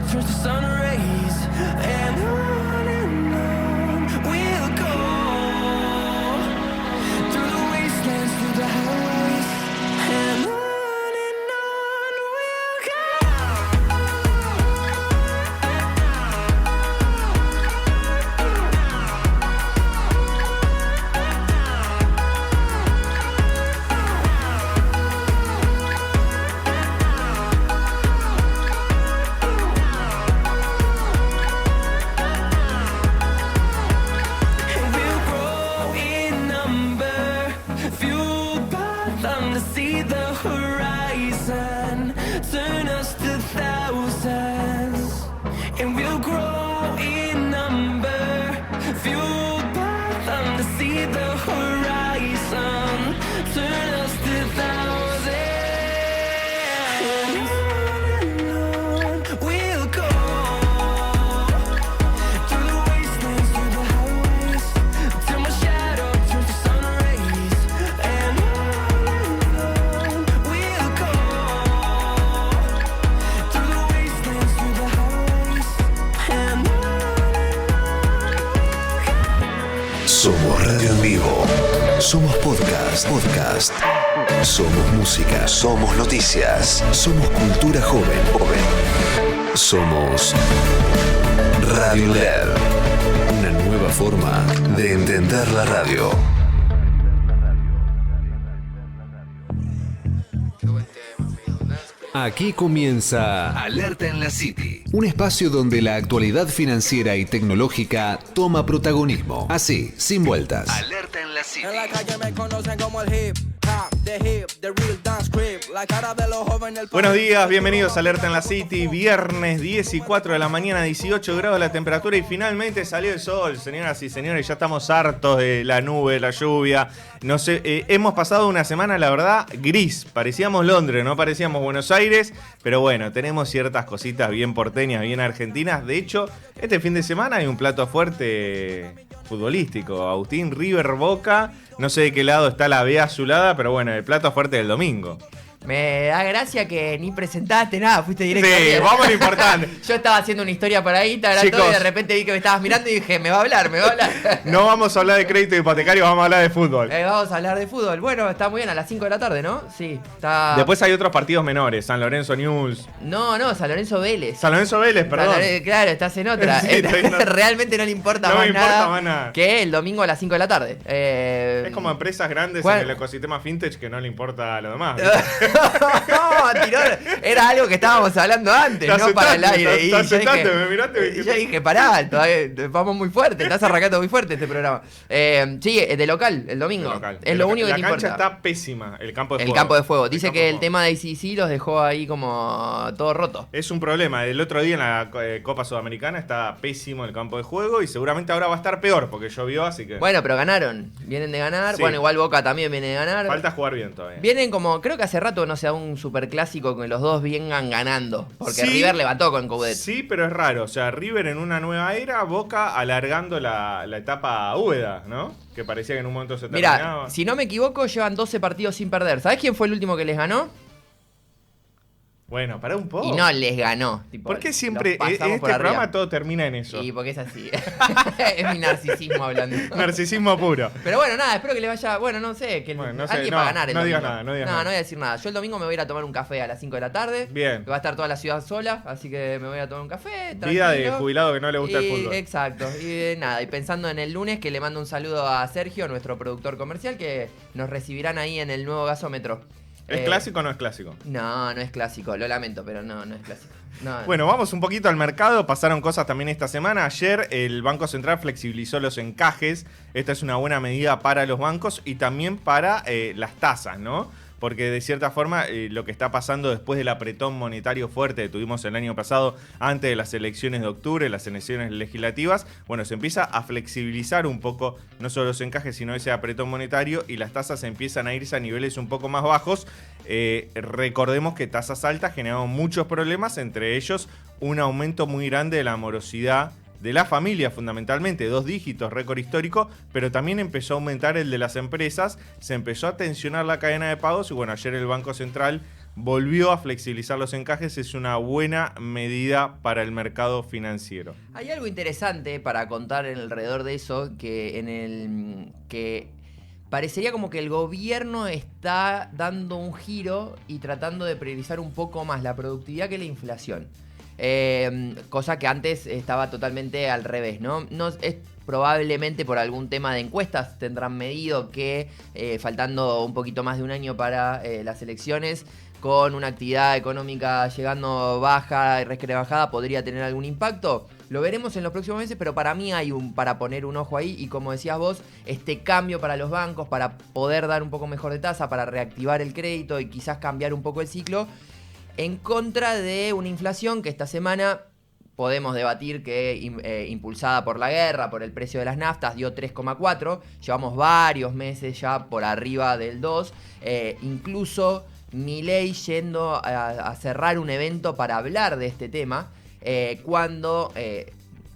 turns to sun rays, and on we'll go through the wastelands, through the highways, and on we'll go. Somos radio en vivo. Somos podcast. Somos música. Somos noticias. Somos cultura joven. Somos Radio LED. Una nueva forma de entender la radio. Aquí comienza Alerta en la City, un espacio donde la actualidad financiera y tecnológica toma protagonismo, así, sin vueltas. Alerta en la City. En la calle me conocen como el hip hop, the real dance creep, la cara de los jóvenes. Buenos días, bienvenidos a Alerta en la City, viernes 10 y 4 de la mañana, 18 grados la temperatura y finalmente salió el sol, señoras y señores, ya estamos hartos de la nube, la lluvia. No sé, hemos pasado una semana, la verdad, gris. Parecíamos Londres, no parecíamos Buenos Aires, pero bueno, tenemos ciertas cositas bien porteñas, bien argentinas. De hecho, este fin de semana hay un plato fuerte futbolístico. Agustín, River, Boca. No sé de qué lado está la B azulada, pero bueno, el plato fuerte del domingo. Me da gracia que ni presentaste nada, fuiste directo. Sí, vamos a lo importante. Yo estaba haciendo una historia para Instagram y de repente vi que me estabas mirando y dije, me va a hablar. No vamos a hablar de crédito hipotecario, vamos a hablar de fútbol. Vamos a hablar de fútbol. Bueno, está muy bien, a las 5 de la tarde, ¿no? Sí, está... Después hay otros partidos menores, San Lorenzo News. No, San Lorenzo Vélez. San Lorenzo Vélez, perdón. Claro, estás en otra. Sí, Realmente no le importa, más nada que el domingo a las 5 de la tarde. Es como empresas grandes en el ecosistema fintech que no le importa lo demás. No, tirón, era algo que estábamos hablando antes, no para el aire. Me miraste. Yo dije, pará, todavía vamos muy fuerte, estás arrancando muy fuerte este programa. Sí, de local, el domingo. Es lo único que te importa. La cancha está pésima, el campo de fuego. El campo de fuego. Dice que el tema de ACC los dejó ahí como todo roto. Es un problema. El otro día en la Copa Sudamericana está pésimo el campo de juego y seguramente ahora va a estar peor porque llovió, así que... Bueno, pero ganaron. Vienen de ganar. Sí. Bueno, igual Boca también viene de ganar. Falta jugar bien todavía. Vienen como, creo que hace rato no se da un superclásico que los dos vengan ganando. Porque sí, River levantó con Coudet. Sí, pero es raro. O sea, River en una nueva era, Boca alargando la etapa Úbeda, ¿no? Que parecía que en un momento se terminaba. Mira, si no me equivoco, llevan 12 partidos sin perder. ¿Sabés quién fue el último que les ganó? Bueno, pará un poco. Y no les ganó. Tipo, ¿por qué siempre en este programa todo termina en eso? Y porque es así. Es mi narcisismo hablando. Narcisismo puro. Pero bueno, nada, espero que le vaya... Bueno, no sé, que bueno, alguien va a ganar el domingo. No voy a decir nada. Yo el domingo me voy a ir a tomar un café a las 5 de la tarde. Bien. Va a estar toda la ciudad sola, así que me voy a tomar un café. Tranquilo. Vida de jubilado que no le gusta el fútbol. Exacto. Y nada, y pensando en el lunes, que le mando un saludo a Sergio, nuestro productor comercial, que nos recibirán ahí en el nuevo gasómetro. ¿Es clásico o no es clásico? No es clásico, lo lamento, pero no es clásico. No. Bueno, vamos un poquito al mercado, pasaron cosas también esta semana. Ayer el Banco Central flexibilizó los encajes, esta es una buena medida para los bancos y también para las tasas, ¿no? Porque de cierta forma lo que está pasando después del apretón monetario fuerte que tuvimos el año pasado antes de las elecciones de octubre, las elecciones legislativas, bueno, se empieza a flexibilizar un poco no solo los encajes, sino ese apretón monetario y las tasas empiezan a irse a niveles un poco más bajos. Recordemos que tasas altas generaron muchos problemas, entre ellos un aumento muy grande de la morosidad de la familia, fundamentalmente, 2 dígitos, récord histórico, pero también empezó a aumentar el de las empresas, se empezó a tensionar la cadena de pagos y bueno, ayer el Banco Central volvió a flexibilizar los encajes, es una buena medida para el mercado financiero. Hay algo interesante para contar alrededor de eso, que parecería como que el gobierno está dando un giro y tratando de priorizar un poco más la productividad que la inflación. Cosa que antes estaba totalmente al revés, ¿no? Es probablemente por algún tema de encuestas tendrán medido que faltando un poquito más de un año para las elecciones, con una actividad económica llegando baja y resquebrajada, podría tener algún impacto. Lo veremos en los próximos meses, pero para mí hay para poner un ojo ahí. Y como decías vos, este cambio para los bancos, para poder dar un poco mejor de tasa, para reactivar el crédito y quizás cambiar un poco el ciclo, en contra de una inflación que esta semana podemos debatir que impulsada por la guerra, por el precio de las naftas, dio 3,4. Llevamos varios meses ya por arriba del 2. Incluso Milei yendo a cerrar un evento para hablar de este tema, cuando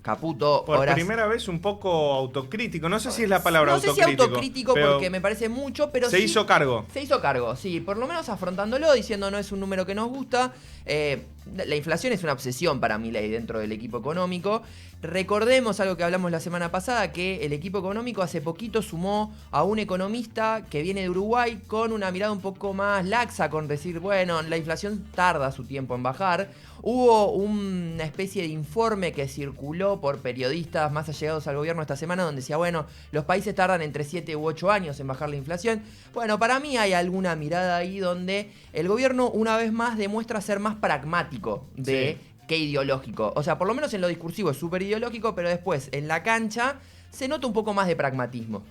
Caputo... Por primera vez un poco autocrítico, no sé si es la palabra autocrítico. No sé si autocrítico porque me parece mucho, pero se hizo cargo. Se hizo cargo, sí, por lo menos afrontándolo, diciendo no es un número que nos gusta. La inflación es una obsesión para Milei dentro del equipo económico. Recordemos algo que hablamos la semana pasada, que el equipo económico hace poquito sumó a un economista que viene de Uruguay con una mirada un poco más laxa, con decir, bueno, la inflación tarda su tiempo en bajar. Hubo una especie de informe que circuló por periodistas más allegados al gobierno esta semana donde decía, bueno, los países tardan entre 7 u 8 años en bajar la inflación. Bueno, para mí hay alguna mirada ahí donde el gobierno una vez más demuestra ser más pragmático que ideológico. O sea, por lo menos en lo discursivo es súper ideológico, pero después en la cancha se nota un poco más de pragmatismo.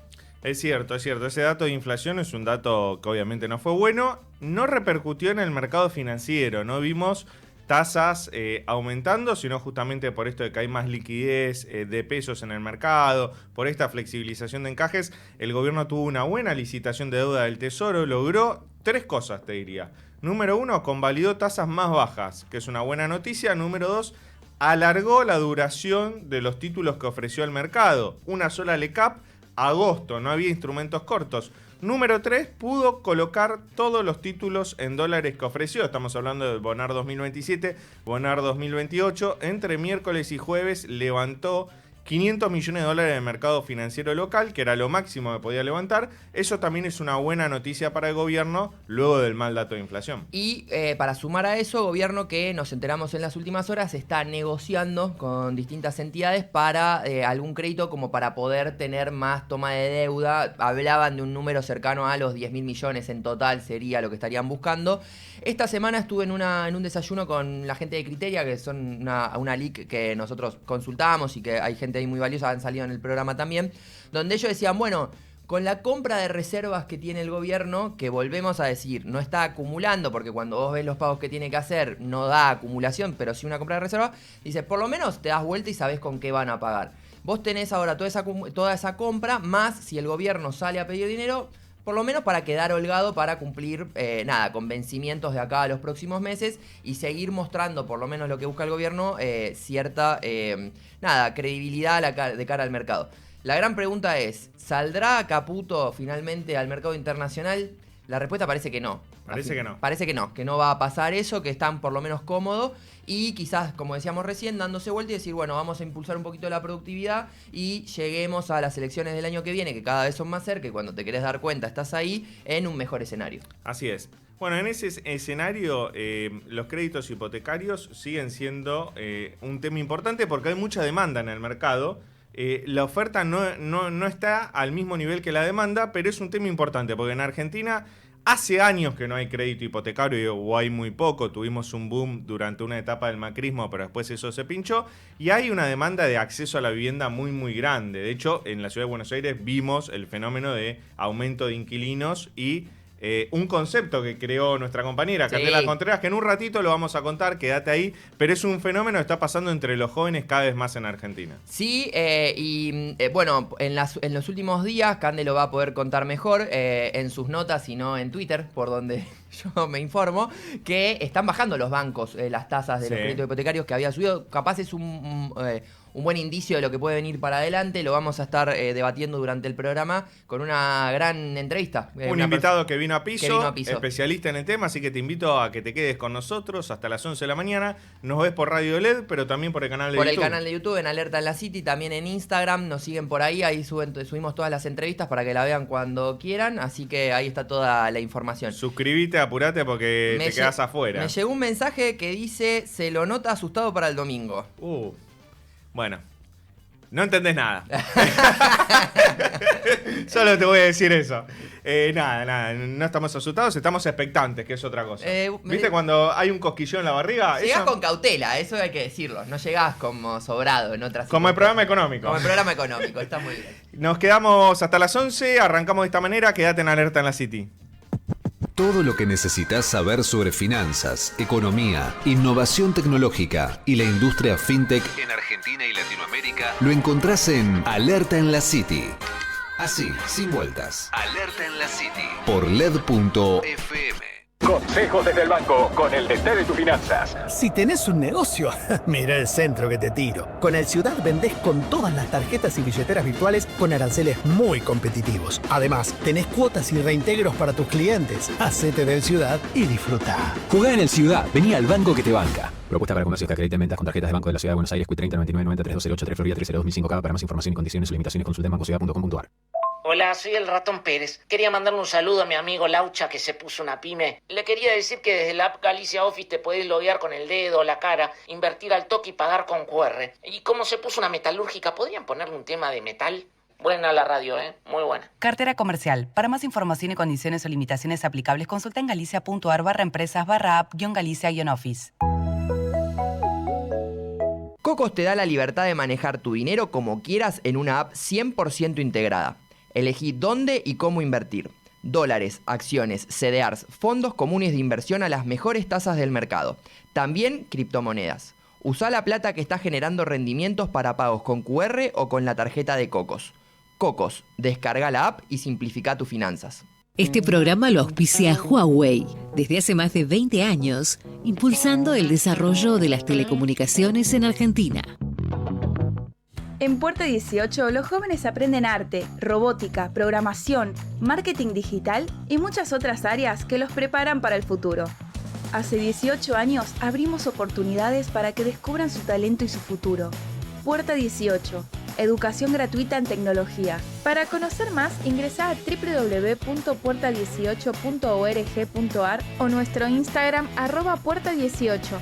Es cierto, es cierto. Ese dato de inflación es un dato que obviamente no fue bueno. No repercutió en el mercado financiero. No vimos tasas aumentando, sino justamente por esto de que hay más liquidez de pesos en el mercado, por esta flexibilización de encajes. El gobierno tuvo una buena licitación de deuda del Tesoro, logró 3 cosas, te diría. Número 1, convalidó tasas más bajas, que es una buena noticia. Número 2, alargó la duración de los títulos que ofreció el mercado. Una sola LECAP, agosto, no había instrumentos cortos. Número 3, pudo colocar todos los títulos en dólares que ofreció. Estamos hablando de Bonar 2027, Bonar 2028. Entre miércoles y jueves levantó 500 millones de dólares de mercado financiero local, que era lo máximo que podía levantar. Eso también es una buena noticia para el gobierno luego del mal dato de inflación. Y para sumar a eso, gobierno que nos enteramos en las últimas horas está negociando con distintas entidades para algún crédito como para poder tener más toma de deuda. Hablaban de un número cercano a los 10.000 millones en total sería lo que estarían buscando. Esta semana estuve en un desayuno con la gente de Criteria, que son una LIC que nosotros consultamos y que hay gente ahí muy valiosa, han salido en el programa también, donde ellos decían, bueno, con la compra de reservas que tiene el gobierno, que volvemos a decir, no está acumulando, porque cuando vos ves los pagos que tiene que hacer, no da acumulación, pero sí una compra de reservas, dice, por lo menos te das vuelta y sabés con qué van a pagar. Vos tenés ahora toda esa compra, más si el gobierno sale a pedir dinero, por lo menos para quedar holgado, para cumplir, con vencimientos de acá a los próximos meses y seguir mostrando, por lo menos lo que busca el gobierno, cierta, credibilidad de cara al mercado. La gran pregunta es, ¿saldrá Caputo finalmente al mercado internacional? La respuesta parece que no. Parece que no va a pasar eso, que están por lo menos cómodos y quizás, como decíamos recién, dándose vuelta y decir, bueno, vamos a impulsar un poquito la productividad y lleguemos a las elecciones del año que viene, que cada vez son más cerca y cuando te querés dar cuenta estás ahí en un mejor escenario. Así es. Bueno, en ese escenario los créditos hipotecarios siguen siendo un tema importante porque hay mucha demanda en el mercado. La oferta no está al mismo nivel que la demanda, pero es un tema importante porque en Argentina hace años que no hay crédito hipotecario o hay muy poco. Tuvimos un boom durante una etapa del macrismo, pero después eso se pinchó y hay una demanda de acceso a la vivienda muy muy grande. De hecho, en la ciudad de Buenos Aires vimos el fenómeno de aumento de inquilinos y un concepto que creó nuestra compañera Candela Contreras, que en un ratito lo vamos a contar, quédate ahí, pero es un fenómeno que está pasando entre los jóvenes cada vez más en Argentina. Sí, bueno, en los últimos días Cande lo va a poder contar mejor en sus notas y no en Twitter, por donde yo me informo, que están bajando los bancos las tasas de los créditos hipotecarios que había subido. Capaz es un buen indicio de lo que puede venir para adelante. Lo vamos a estar debatiendo durante el programa con una gran entrevista. Un invitado que vino Querino Apiso, especialista en el tema, así que te invito a que te quedes con nosotros hasta las 11 de la mañana. Nos ves por Radio LED, pero también por el canal de YouTube. Por el canal de YouTube, en Alerta en la City, también en Instagram, nos siguen por ahí subimos todas las entrevistas para que la vean cuando quieran, así que ahí está toda la información. Suscríbete, apurate porque te quedás afuera. Me llegó un mensaje que dice, se lo nota asustado para el domingo. Bueno, no entendés nada. Solo te voy a decir eso. Nada, no estamos asustados, estamos expectantes, que es otra cosa. ¿Viste cuando hay un cosquilleo en la barriga? Llegás con cautela, eso hay que decirlo. No llegás como sobrado en otras. Como el programa económico. Como el programa económico, está muy bien. Nos quedamos hasta las 11, arrancamos de esta manera, quédate en Alerta en la City. Todo lo que necesitas saber sobre finanzas, economía, innovación tecnológica y la industria fintech en Argentina y Latinoamérica lo encontrás en Alerta en la City. Así, sin vueltas. Alerta en la City. Por LED.fm. Consejos desde el banco con el DT de tus finanzas. Si tenés un negocio, mira el centro que te tiro. Con el Ciudad vendés con todas las tarjetas y billeteras virtuales con aranceles muy competitivos. Además, tenés cuotas y reintegros para tus clientes. Hacete del Ciudad y disfruta. Jugá en el Ciudad, vení al banco que te banca. Propuesta para comercios que acrediten ventas con tarjetas de Banco de la Ciudad de Buenos Aires, Q30 99 90 3208 Florida 302 Para más información y condiciones o limitaciones consulta en bancociudad.com.ar. Hola, soy el Ratón Pérez. Quería mandarle un saludo a mi amigo Laucha que se puso una pyme. Le quería decir que desde la app Galicia Office te podés loguear con el dedo o la cara, invertir al toque y pagar con QR. Y como se puso una metalúrgica, ¿podrían ponerle un tema de metal? Buena la radio, muy buena. Cartera comercial. Para más información y condiciones o limitaciones aplicables, consulta en galicia.ar/empresas/app-galicia-office. Cocos te da la libertad de manejar tu dinero como quieras en una app 100% integrada. Elegí dónde y cómo invertir. Dólares, acciones, CDRs, fondos comunes de inversión a las mejores tasas del mercado. También criptomonedas. Usa la plata que está generando rendimientos para pagos con QR o con la tarjeta de Cocos. Cocos, descarga la app y simplifica tus finanzas. Este programa lo auspicia Huawei, desde hace más de 20 años, impulsando el desarrollo de las telecomunicaciones en Argentina. En Puerta 18, los jóvenes aprenden arte, robótica, programación, marketing digital y muchas otras áreas que los preparan para el futuro. Hace 18 años abrimos oportunidades para que descubran su talento y su futuro. Puerta 18, educación gratuita en tecnología. Para conocer más, ingresa a www.puerta18.org.ar o nuestro Instagram @puerta18.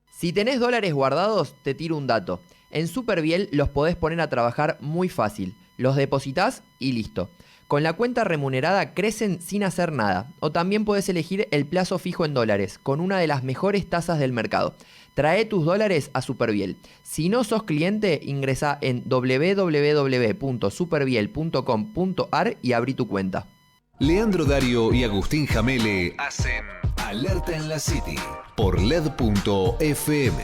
Si tenés dólares guardados, te tiro un dato. En Superviel los podés poner a trabajar muy fácil. Los depositas y listo. Con la cuenta remunerada crecen sin hacer nada. O también podés elegir el plazo fijo en dólares, con una de las mejores tasas del mercado. Trae tus dólares a Superviel. Si no sos cliente, ingresá en www.superviel.com.ar y abrí tu cuenta. Leandro Dario y Agustín Jamele hacen Alerta en la City por LED.fm.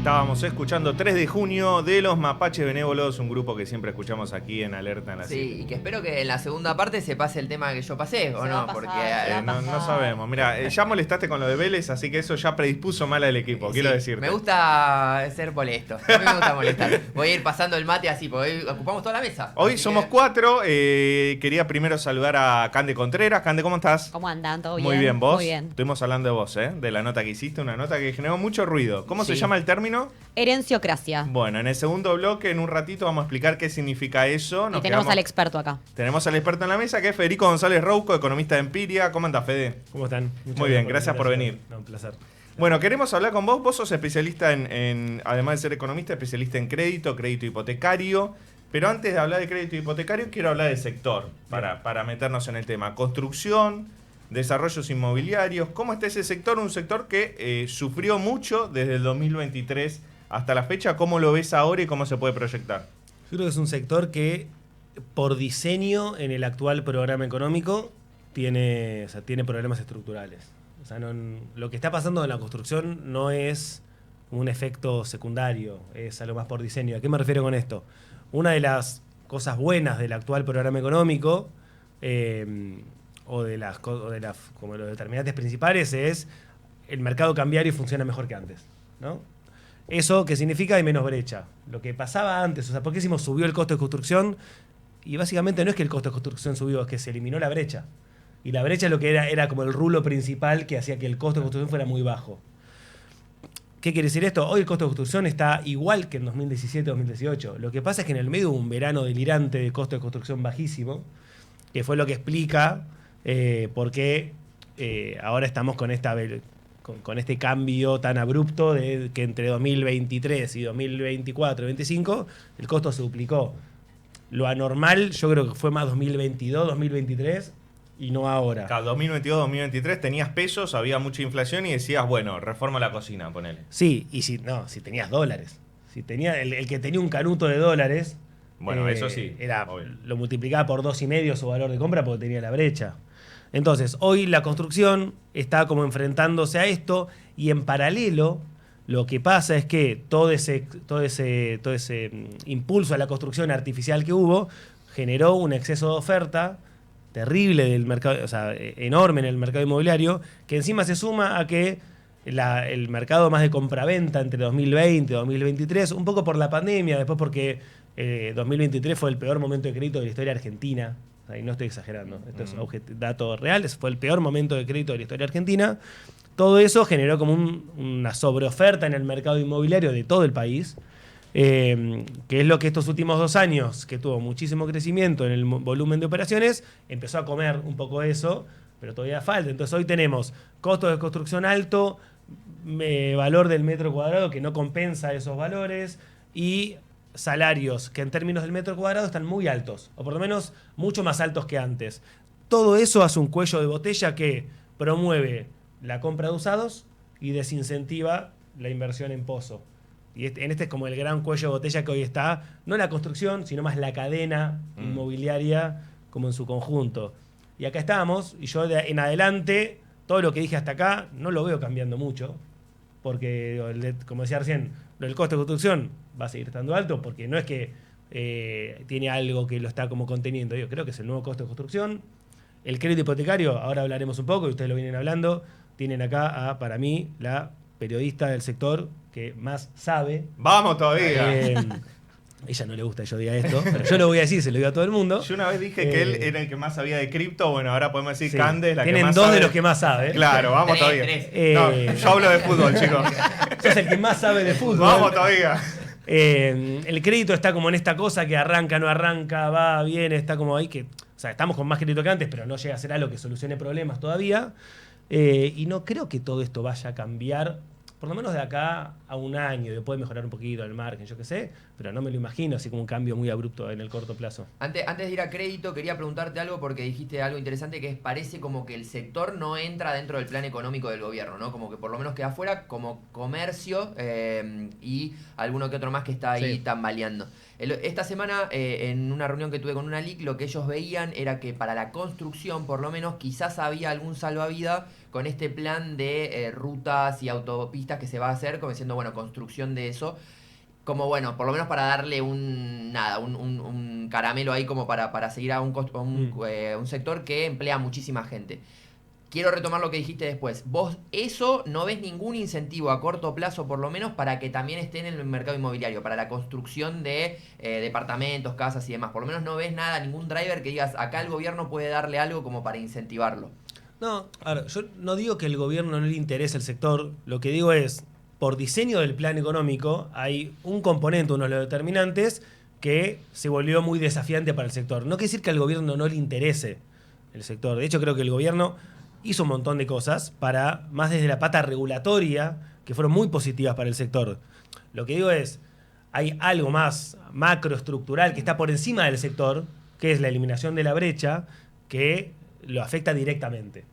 Estábamos escuchando 3 de junio de los Mapaches Benévolos, un grupo que siempre escuchamos aquí en Alerta en la Sí, 7. y que espero que en la segunda parte se pase el tema que yo pasé, ¿o no? Porque No sabemos. Mira, ya molestaste con lo de Vélez, así que eso ya predispuso mal al equipo, quiero decirte. Me gusta ser molesto. A mí me gusta molestar. Voy a ir pasando el mate así, porque hoy ocupamos toda la mesa. Hoy Así somos que- 4. Quería primero saludar a Cande Contreras. Cande, ¿cómo estás? ¿Cómo andan? ¿Todo bien? Muy bien, ¿vos? Muy bien. Estuvimos hablando de vos, de la nota que hiciste, una nota que generó mucho ruido. ¿Cómo se Sí. llama el término? Herenciocracia. Bueno, en el segundo bloque, en un ratito, vamos a explicar qué significa eso. Y tenemos al experto acá. Tenemos al experto en la mesa, que es Federico González Rouco, economista de Empiria. ¿Cómo andás, Fede? ¿Cómo están? Muy bien, gracias por venir. No, un placer. Bueno, queremos hablar con vos. Vos sos especialista además de ser economista, especialista en crédito hipotecario. Pero antes de hablar de crédito hipotecario, quiero hablar del sector, para meternos en el tema. Construcción, desarrollos inmobiliarios. ¿Cómo está ese sector? Un sector que sufrió mucho desde el 2023 hasta la fecha. ¿Cómo lo ves ahora y cómo se puede proyectar? Yo creo que es un sector que, por diseño, en el actual programa económico, tiene problemas estructurales. O sea, lo que está pasando en la construcción no es un efecto secundario, es algo más por diseño. ¿A qué me refiero con esto? Una de las cosas buenas del actual programa económico, o de las como los determinantes principales, es el mercado cambiario funciona mejor que antes, ¿no? ¿Eso qué significa? Hay menos brecha. Lo que pasaba antes, o sea, ¿por qué decimos subió el costo de construcción? Y básicamente no es que el costo de construcción subió, es que se eliminó la brecha. Y la brecha lo que era como el rulo principal que hacía que el costo de construcción fuera muy bajo. ¿Qué quiere decir esto? Hoy el costo de construcción está igual que en 2017-2018. Lo que pasa es que en el medio hubo un verano delirante de costo de construcción bajísimo, que fue lo que explica por qué ahora estamos con este cambio tan abrupto de que entre 2023 y 2024-2025 el costo se duplicó. Lo anormal yo creo que fue más 2022-2023 y no ahora. Claro, 2022-2023 tenías pesos, había mucha inflación y decías, bueno, reforma la cocina, ponele. Sí, y si tenías dólares. Si tenía el que tenía un canuto de dólares, bueno, eso sí, lo multiplicaba por 2,5 su valor de compra porque tenía la brecha. Entonces, hoy la construcción está como enfrentándose a esto y en paralelo lo que pasa es que todo ese impulso a la construcción artificial que hubo generó un exceso de oferta terrible del mercado, o sea, enorme en el mercado inmobiliario, que encima se suma a que el mercado más de compraventa entre 2020 y 2023, un poco por la pandemia, después porque 2023 fue el peor momento de crédito de la historia argentina. Y no estoy exagerando, esto es dato real, fue el peor momento de crédito de la historia argentina. Todo eso generó como una sobreoferta en el mercado inmobiliario de todo el país, que es lo que estos últimos 2 años, que tuvo muchísimo crecimiento en el volumen de operaciones, empezó a comer un poco eso, pero todavía falta. Entonces hoy tenemos costo de construcción alto, valor del metro cuadrado que no compensa esos valores y salarios que en términos del metro cuadrado están muy altos, o por lo menos mucho más altos que antes. Todo eso hace un cuello de botella que promueve la compra de usados y desincentiva la inversión en pozo. Y en este es como el gran cuello de botella que hoy está, no la construcción, sino más la cadena inmobiliaria como en su conjunto. Y acá estamos, y yo en adelante, todo lo que dije hasta acá, no lo veo cambiando mucho, porque, como decía recién, el costo de construcción va a seguir estando alto, porque no es que tiene algo que lo está como conteniendo. Yo creo que es el nuevo costo de construcción. El crédito hipotecario, ahora hablaremos un poco, y ustedes lo vienen hablando, tienen acá para mí, la periodista del sector que más sabe. ¡Vamos todavía! Ella no le gusta que yo diga esto, pero yo lo voy a decir, se lo digo a todo el mundo. Yo una vez dije que él era el que más sabía de cripto, bueno, ahora podemos decir Sí. Cande es la Tienen que más dos sabe. de los que más sabe. Claro, vamos todavía. No, yo hablo de fútbol, chicos. Sos el que más sabe de fútbol. Vamos todavía. El crédito está como en esta cosa que arranca, no arranca, va, viene, está como ahí que... O sea, estamos con más crédito que antes, pero no llega a ser algo que solucione problemas todavía. Y no creo que todo esto vaya a cambiar, por lo menos de acá a un año. Después mejorar un poquito el margen, yo qué sé, pero no me lo imagino así como un cambio muy abrupto en el corto plazo. Antes de ir a crédito, quería preguntarte algo porque dijiste algo interesante que parece como que el sector no entra dentro del plan económico del gobierno, ¿no? Como que por lo menos queda fuera como comercio y alguno que otro más que está ahí tambaleando. Esta semana, en una reunión que tuve con una LIC, lo que ellos veían era que para la construcción, por lo menos, quizás había algún salvavidas con este plan de rutas y autopistas que se va a hacer, como diciendo, bueno, construcción de eso. Como bueno, por lo menos para darle un caramelo ahí como para seguir a un sector que emplea muchísima gente. Quiero retomar lo que dijiste después. Vos eso no ves ningún incentivo a corto plazo, por lo menos, para que también esté en el mercado inmobiliario, para la construcción de departamentos, casas y demás. Por lo menos no ves nada, ningún driver que digas, acá el gobierno puede darle algo como para incentivarlo. No, ahora, yo no digo que el gobierno no le interese el sector. Lo que digo es, por diseño del plan económico, hay un componente, uno de los determinantes, que se volvió muy desafiante para el sector. No quiere decir que al gobierno no le interese el sector. De hecho, creo que el gobierno hizo un montón de cosas para, más desde la pata regulatoria, que fueron muy positivas para el sector. Lo que digo es, hay algo más macroestructural que está por encima del sector, que es la eliminación de la brecha, que lo afecta directamente.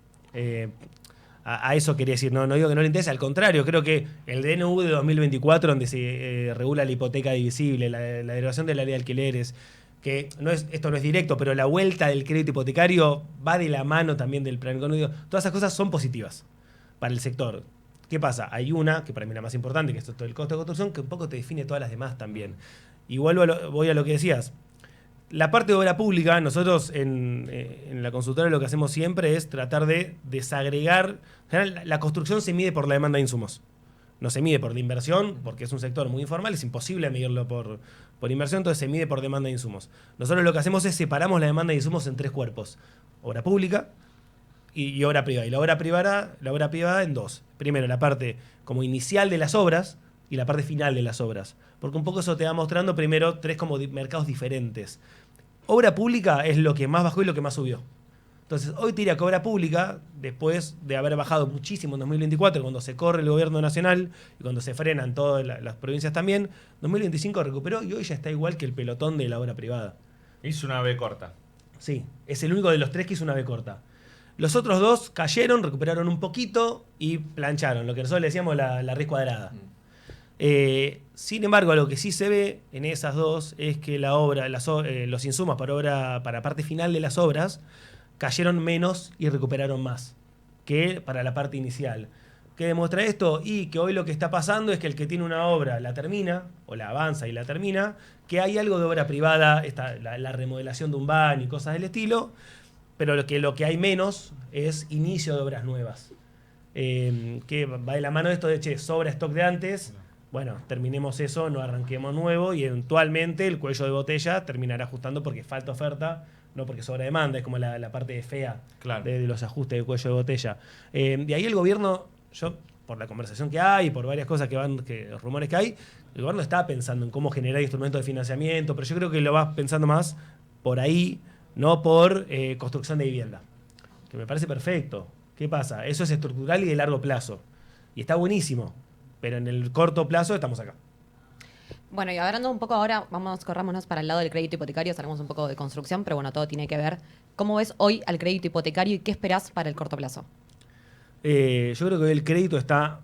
A eso quería decir, no digo que no le interese, al contrario, creo que el DNU de 2024, donde se regula la hipoteca divisible, la derogación de la ley de alquileres, que esto no es directo, pero la vuelta del crédito hipotecario va de la mano también del plan económico. Todas esas cosas son positivas para el sector. ¿Qué pasa? Hay una, que para mí es la más importante, que es todo el costo de construcción, que un poco te define todas las demás también. Y voy a lo que decías. La parte de obra pública, nosotros en la consultora lo que hacemos siempre es tratar de desagregar. En general, la construcción se mide por la demanda de insumos. No se mide por la inversión, porque es un sector muy informal, es imposible medirlo por inversión, entonces se mide por demanda de insumos. Nosotros lo que hacemos es separamos la demanda de insumos en 3 cuerpos: obra pública y obra privada. Y la obra privada en 2. Primero, la parte como inicial de las obras y la parte final de las obras. Porque un poco eso te va mostrando primero 3 como mercados diferentes. Obra pública es lo que más bajó y lo que más subió. Entonces, hoy tira que obra pública, después de haber bajado muchísimo en 2024, cuando se corre el gobierno nacional y cuando se frenan todas las provincias también, 2025 recuperó y hoy ya está igual que el pelotón de la obra privada. Hizo una B corta. Sí, es el único de los 3 que hizo una B corta. Los otros 2 cayeron, recuperaron un poquito y plancharon, lo que nosotros le decíamos la raíz cuadrada. Sin embargo, lo que sí se ve en esas 2 es que los insumos para parte final de las obras cayeron menos y recuperaron más que para la parte inicial. ¿Qué demuestra esto? Y que hoy lo que está pasando es que el que tiene una obra la termina, o la avanza y la termina, que hay algo de obra privada, la remodelación de un baño y cosas del estilo, pero lo que hay menos es inicio de obras nuevas. Que va de la mano de esto de, sobra stock de antes, bueno, terminemos eso, no arranquemos nuevo y eventualmente el cuello de botella terminará ajustando porque falta oferta, no porque sobra demanda, es como la parte fea de los ajustes de cuello de botella. De ahí el gobierno, por la conversación que hay, por varias cosas los rumores que hay, el gobierno está pensando en cómo generar instrumentos de financiamiento, pero yo creo que lo va pensando más por ahí, no por construcción de vivienda, que me parece perfecto. ¿Qué pasa? Eso es estructural y de largo plazo. Y está buenísimo, pero en el corto plazo estamos acá. Bueno, y hablando un poco ahora, corrámonos para el lado del crédito hipotecario, salgamos un poco de construcción, pero bueno, todo tiene que ver. ¿Cómo ves hoy al crédito hipotecario y qué esperás para el corto plazo? Yo creo que hoy el crédito está...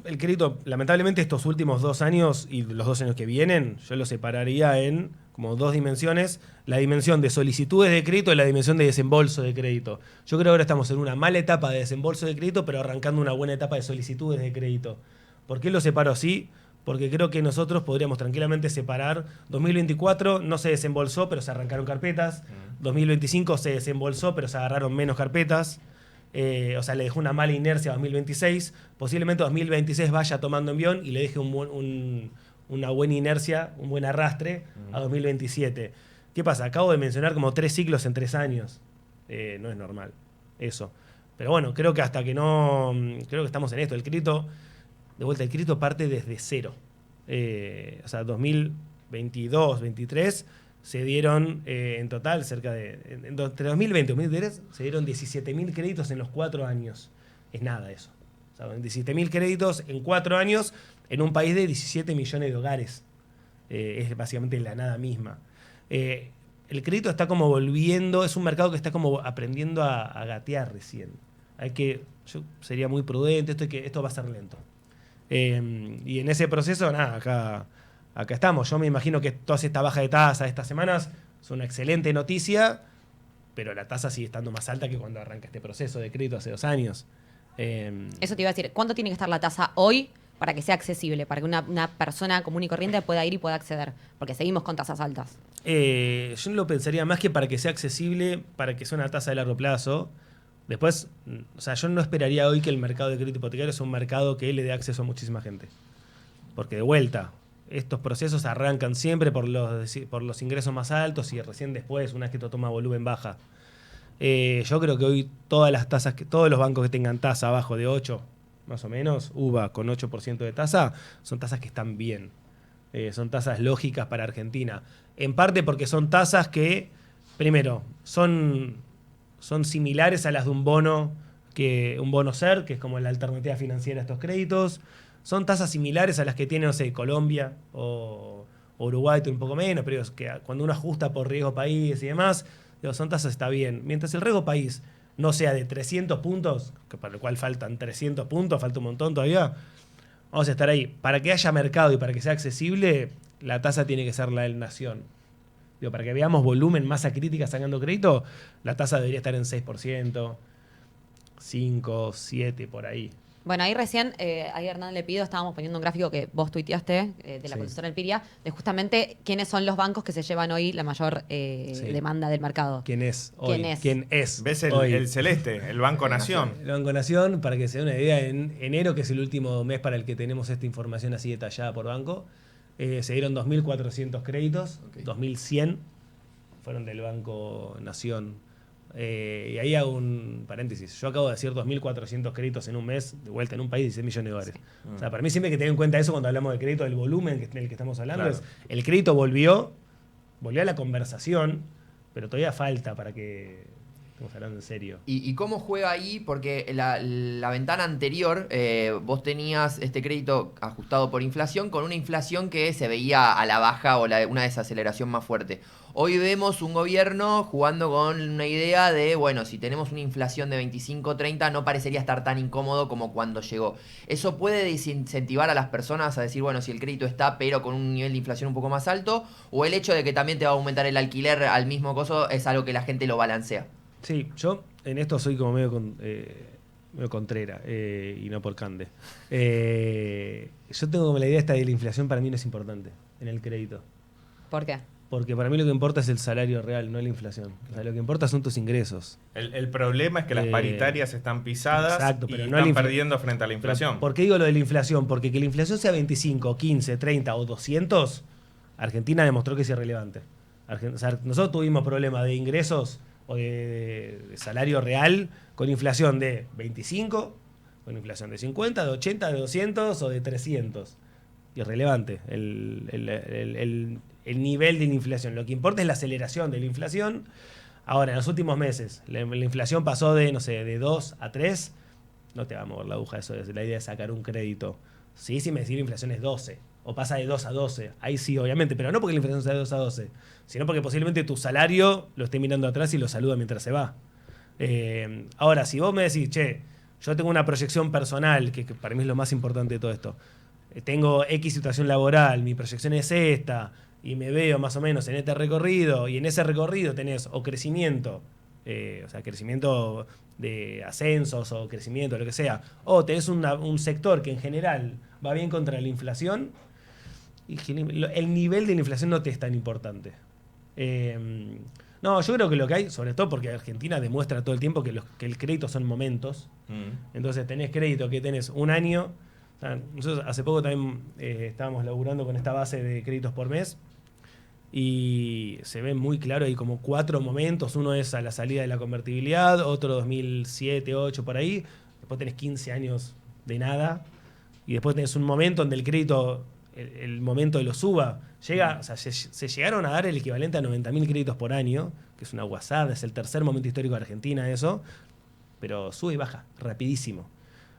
El crédito, lamentablemente, estos últimos 2 años y los 2 años que vienen, yo lo separaría en como 2 dimensiones. La dimensión de solicitudes de crédito y la dimensión de desembolso de crédito. Yo creo que ahora estamos en una mala etapa de desembolso de crédito, pero arrancando una buena etapa de solicitudes de crédito. ¿Por qué lo separo así? Porque creo que nosotros podríamos tranquilamente separar. 2024 no se desembolsó, pero se arrancaron carpetas. 2025 se desembolsó, pero se agarraron menos carpetas. O sea, le dejó una mala inercia a 2026. Posiblemente 2026 vaya tomando envión y le deje una buena inercia, un buen arrastre a 2027. ¿Qué pasa? Acabo de mencionar como 3 ciclos en 3 años. No es normal eso. Pero bueno, creo que hasta que no... Creo que estamos en esto. El crédito... De vuelta, el crédito parte desde cero. O sea, 2022, 2023 se dieron en total entre 2020 y 2023 se dieron 17.000 créditos en los 4 años. Es nada eso. O sea, 17.000 créditos en 4 años en un país de 17 millones de hogares. Es básicamente la nada misma. El crédito está como volviendo, es un mercado que está como aprendiendo a gatear recién. Yo sería muy prudente, esto va a ser lento. Y en ese proceso, acá acá estamos. Yo me imagino que toda esta baja de tasa de estas semanas es una excelente noticia, pero la tasa sigue estando más alta que cuando arranca este proceso de crédito hace 2 años. Eso te iba a decir, ¿cuánto tiene que estar la tasa hoy para que sea accesible, para que una persona común y corriente pueda ir y pueda acceder? Porque seguimos con tasas altas. Yo lo pensaría más que para que sea accesible, para que sea una tasa de largo plazo. Después, o sea, yo no esperaría hoy que el mercado de crédito hipotecario sea un mercado que le dé acceso a muchísima gente. Porque de vuelta, estos procesos arrancan siempre por los ingresos más altos y recién después, una vez que esto toma volumen, baja. Yo creo que hoy todas las tasas, todos los bancos que tengan tasa abajo de 8, más o menos, UBA con 8% de tasa, son tasas que están bien. Son tasas lógicas para Argentina. En parte porque son tasas que, primero, son similares a las de un bono SER, que es como la alternativa financiera a estos créditos. Son tasas similares a las que tiene, no sé, Colombia o Uruguay, un poco menos, pero es que cuando uno ajusta por riesgo país y demás, son tasas, está bien. Mientras el riesgo país no sea de 300 puntos, que para lo cual faltan 300 puntos, falta un montón todavía, vamos a estar ahí. Para que haya mercado y para que sea accesible, la tasa tiene que ser la del Nación. Para que veamos volumen, masa crítica sacando crédito, la tasa debería estar en 6%, 5, 7, por ahí. Bueno, ahí recién, ahí Hernán le pido, estábamos poniendo un gráfico que vos tuiteaste de la profesora Elpiria, de justamente quiénes son los bancos que se llevan hoy la mayor demanda del mercado. ¿Quién es hoy? ¿Quién es? ¿Ves hoy? el celeste, el Banco Nación? El Banco Nación, para que se dé una idea, en enero, que es el último mes para el que tenemos esta información así detallada por banco, se dieron 2.400 créditos, 2.100 fueron del Banco Nación. Y ahí hago un paréntesis. Yo acabo de decir 2.400 créditos en un mes, de vuelta en un país de 16 millones de dólares. O sea, para mí siempre hay que tener en cuenta eso cuando hablamos de crédito, del volumen del que estamos hablando. Claro. Es, el crédito volvió a la conversación, pero todavía falta para que estemos hablando en serio. ¿Y cómo juega ahí? Porque la ventana anterior, vos tenías este crédito ajustado por inflación, con una inflación que se veía a la baja o una desaceleración más fuerte. Hoy vemos un gobierno jugando con una idea de, bueno, si tenemos una inflación de 25-30, no parecería estar tan incómodo como cuando llegó. ¿Eso puede desincentivar a las personas a decir, bueno, si el crédito está, pero con un nivel de inflación un poco más alto? ¿O el hecho de que también te va a aumentar el alquiler al mismo costo es algo que la gente lo balancea? Sí, yo en esto soy como medio contrera, y no por cande. Yo tengo como la idea esta de la inflación para mí no es importante en el crédito. ¿Por qué? Porque para mí lo que importa es el salario real, no la inflación. O sea, lo que importa son tus ingresos. El problema es que las paritarias están pisadas, exacto, pero y no están perdiendo frente a la inflación. Pero, ¿por qué digo lo de la inflación? Porque que la inflación sea 25, 15, 30 o 200, Argentina demostró que es irrelevante. O sea, nosotros tuvimos problemas de ingresos o de salario real con inflación de 25, con inflación de 50, de 80, de 200 o de 300. Irrelevante el nivel de la inflación. Lo que importa es la aceleración de la inflación. Ahora, en los últimos meses, la inflación pasó de, no sé, de 2 a 3. No te va a mover la aguja eso, es la idea de sacar un crédito. Sí, si me decís la inflación es 12, o pasa de 2 a 12, ahí sí, obviamente, pero no porque la inflación sea de 2 a 12, sino porque posiblemente tu salario lo esté mirando atrás y lo saluda mientras se va. Ahora, si vos me decís, che, yo tengo una proyección personal, que para mí es lo más importante de todo esto, tengo X situación laboral, mi proyección es esta, y me veo más o menos en este recorrido, y en ese recorrido tenés o crecimiento, o sea, crecimiento de ascensos o crecimiento, lo que sea, o tenés un sector que en general va bien contra la inflación, y el nivel de la inflación no te es tan importante. No, yo creo que lo que hay, sobre todo porque Argentina demuestra todo el tiempo que el crédito son momentos. Entonces tenés crédito que tenés un año. O sea, nosotros hace poco también estábamos laburando con esta base de créditos por mes y se ve muy claro, hay como 4 momentos. Uno es a la salida de la convertibilidad, otro 2007, 2008 por ahí. Después tenés 15 años de nada y después tenés un momento donde el crédito, el momento de los suba, llega, o sea, se llegaron a dar el equivalente a 90.000 créditos por año, que es una guasada, es el tercer momento histórico de Argentina eso, pero sube y baja rapidísimo.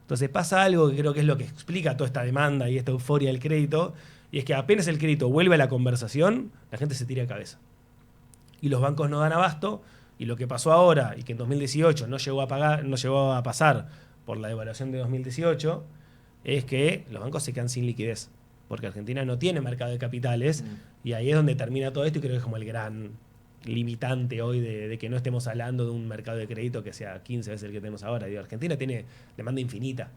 Entonces pasa algo que creo que es lo que explica toda esta demanda y esta euforia del crédito, y es que apenas el crédito vuelve a la conversación, la gente se tira de cabeza. Y los bancos no dan abasto, y lo que pasó ahora, y que en 2018 no llegó a pasar por la devaluación de 2018, es que los bancos se quedan sin liquidez. porque Argentina no tiene mercado de capitales, y ahí es donde termina todo esto, y creo que es como el gran limitante hoy de que no estemos hablando de un mercado de crédito que sea 15 veces el que tenemos ahora. Digo, Argentina tiene demanda infinita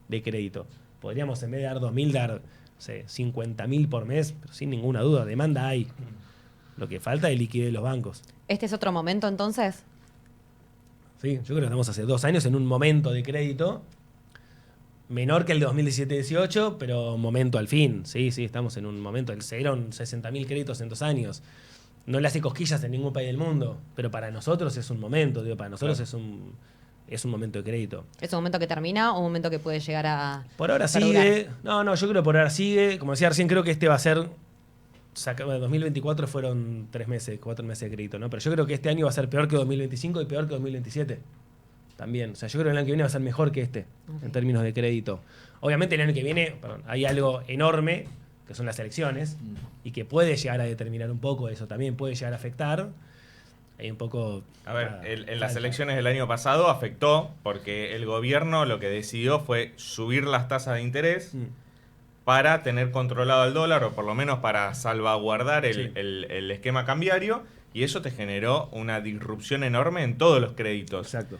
de crédito. Podríamos, en vez de dar 2.000, dar, no sé, 50.000 por mes, pero sin ninguna duda, demanda hay. Lo que falta es liquidez de los bancos. ¿Este es otro momento entonces? Sí, yo creo que estamos hace 2 años en un momento de crédito menor que el de 2017-18, pero momento al fin. Sí, estamos en un momento. Se dieron 60.000 créditos en 2 años. No le hace cosquillas en ningún país del mundo, pero para nosotros es un momento, para nosotros es un momento de crédito. ¿Es un momento que termina o un momento que puede llegar a Por ahora perdurar? sigue. No, yo creo que por ahora sigue. Como decía recién, creo que este va a ser... 2024 fueron 3 meses, 4 meses de crédito, ¿no? Pero yo creo que este año va a ser peor que 2025 y peor que 2027. También. O sea, yo creo que el año que viene va a ser mejor que este, en términos de crédito. Obviamente el año que viene, hay algo enorme, que son las elecciones, y que puede llegar a determinar un poco eso, también puede llegar a afectar. Hay un poco... A ver, en las elecciones del año pasado afectó, porque el gobierno lo que decidió fue subir las tasas de interés para tener controlado el dólar, o por lo menos para salvaguardar el esquema cambiario, y eso te generó una disrupción enorme en todos los créditos. Exacto.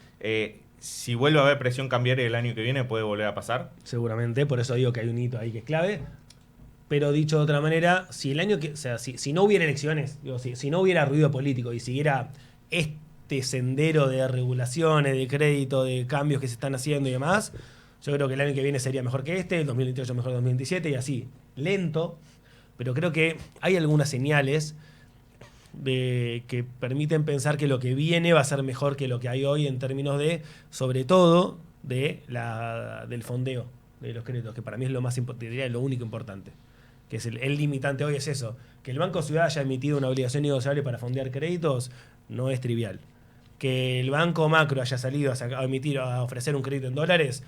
Si vuelve a haber presión cambiaria el año que viene, ¿puede volver a pasar? Seguramente, por eso digo que hay un hito ahí que es clave. Pero dicho de otra manera, si el año que, o sea, si no hubiera elecciones, digo, si no hubiera ruido político y siguiera este sendero de regulaciones, de crédito, de cambios que se están haciendo y demás, yo creo que el año que viene sería mejor que este, el 2028 mejor que el 2027 y así. Lento, pero creo que hay algunas señales que permiten pensar que lo que viene va a ser mejor que lo que hay hoy en términos de, sobre todo, del fondeo de los créditos, que para mí es lo más importante, diría lo único importante. Que es el limitante hoy es eso, que el Banco Ciudad haya emitido una obligación negociable para fondear créditos no es trivial. Que el Banco Macro haya salido a ofrecer un crédito en dólares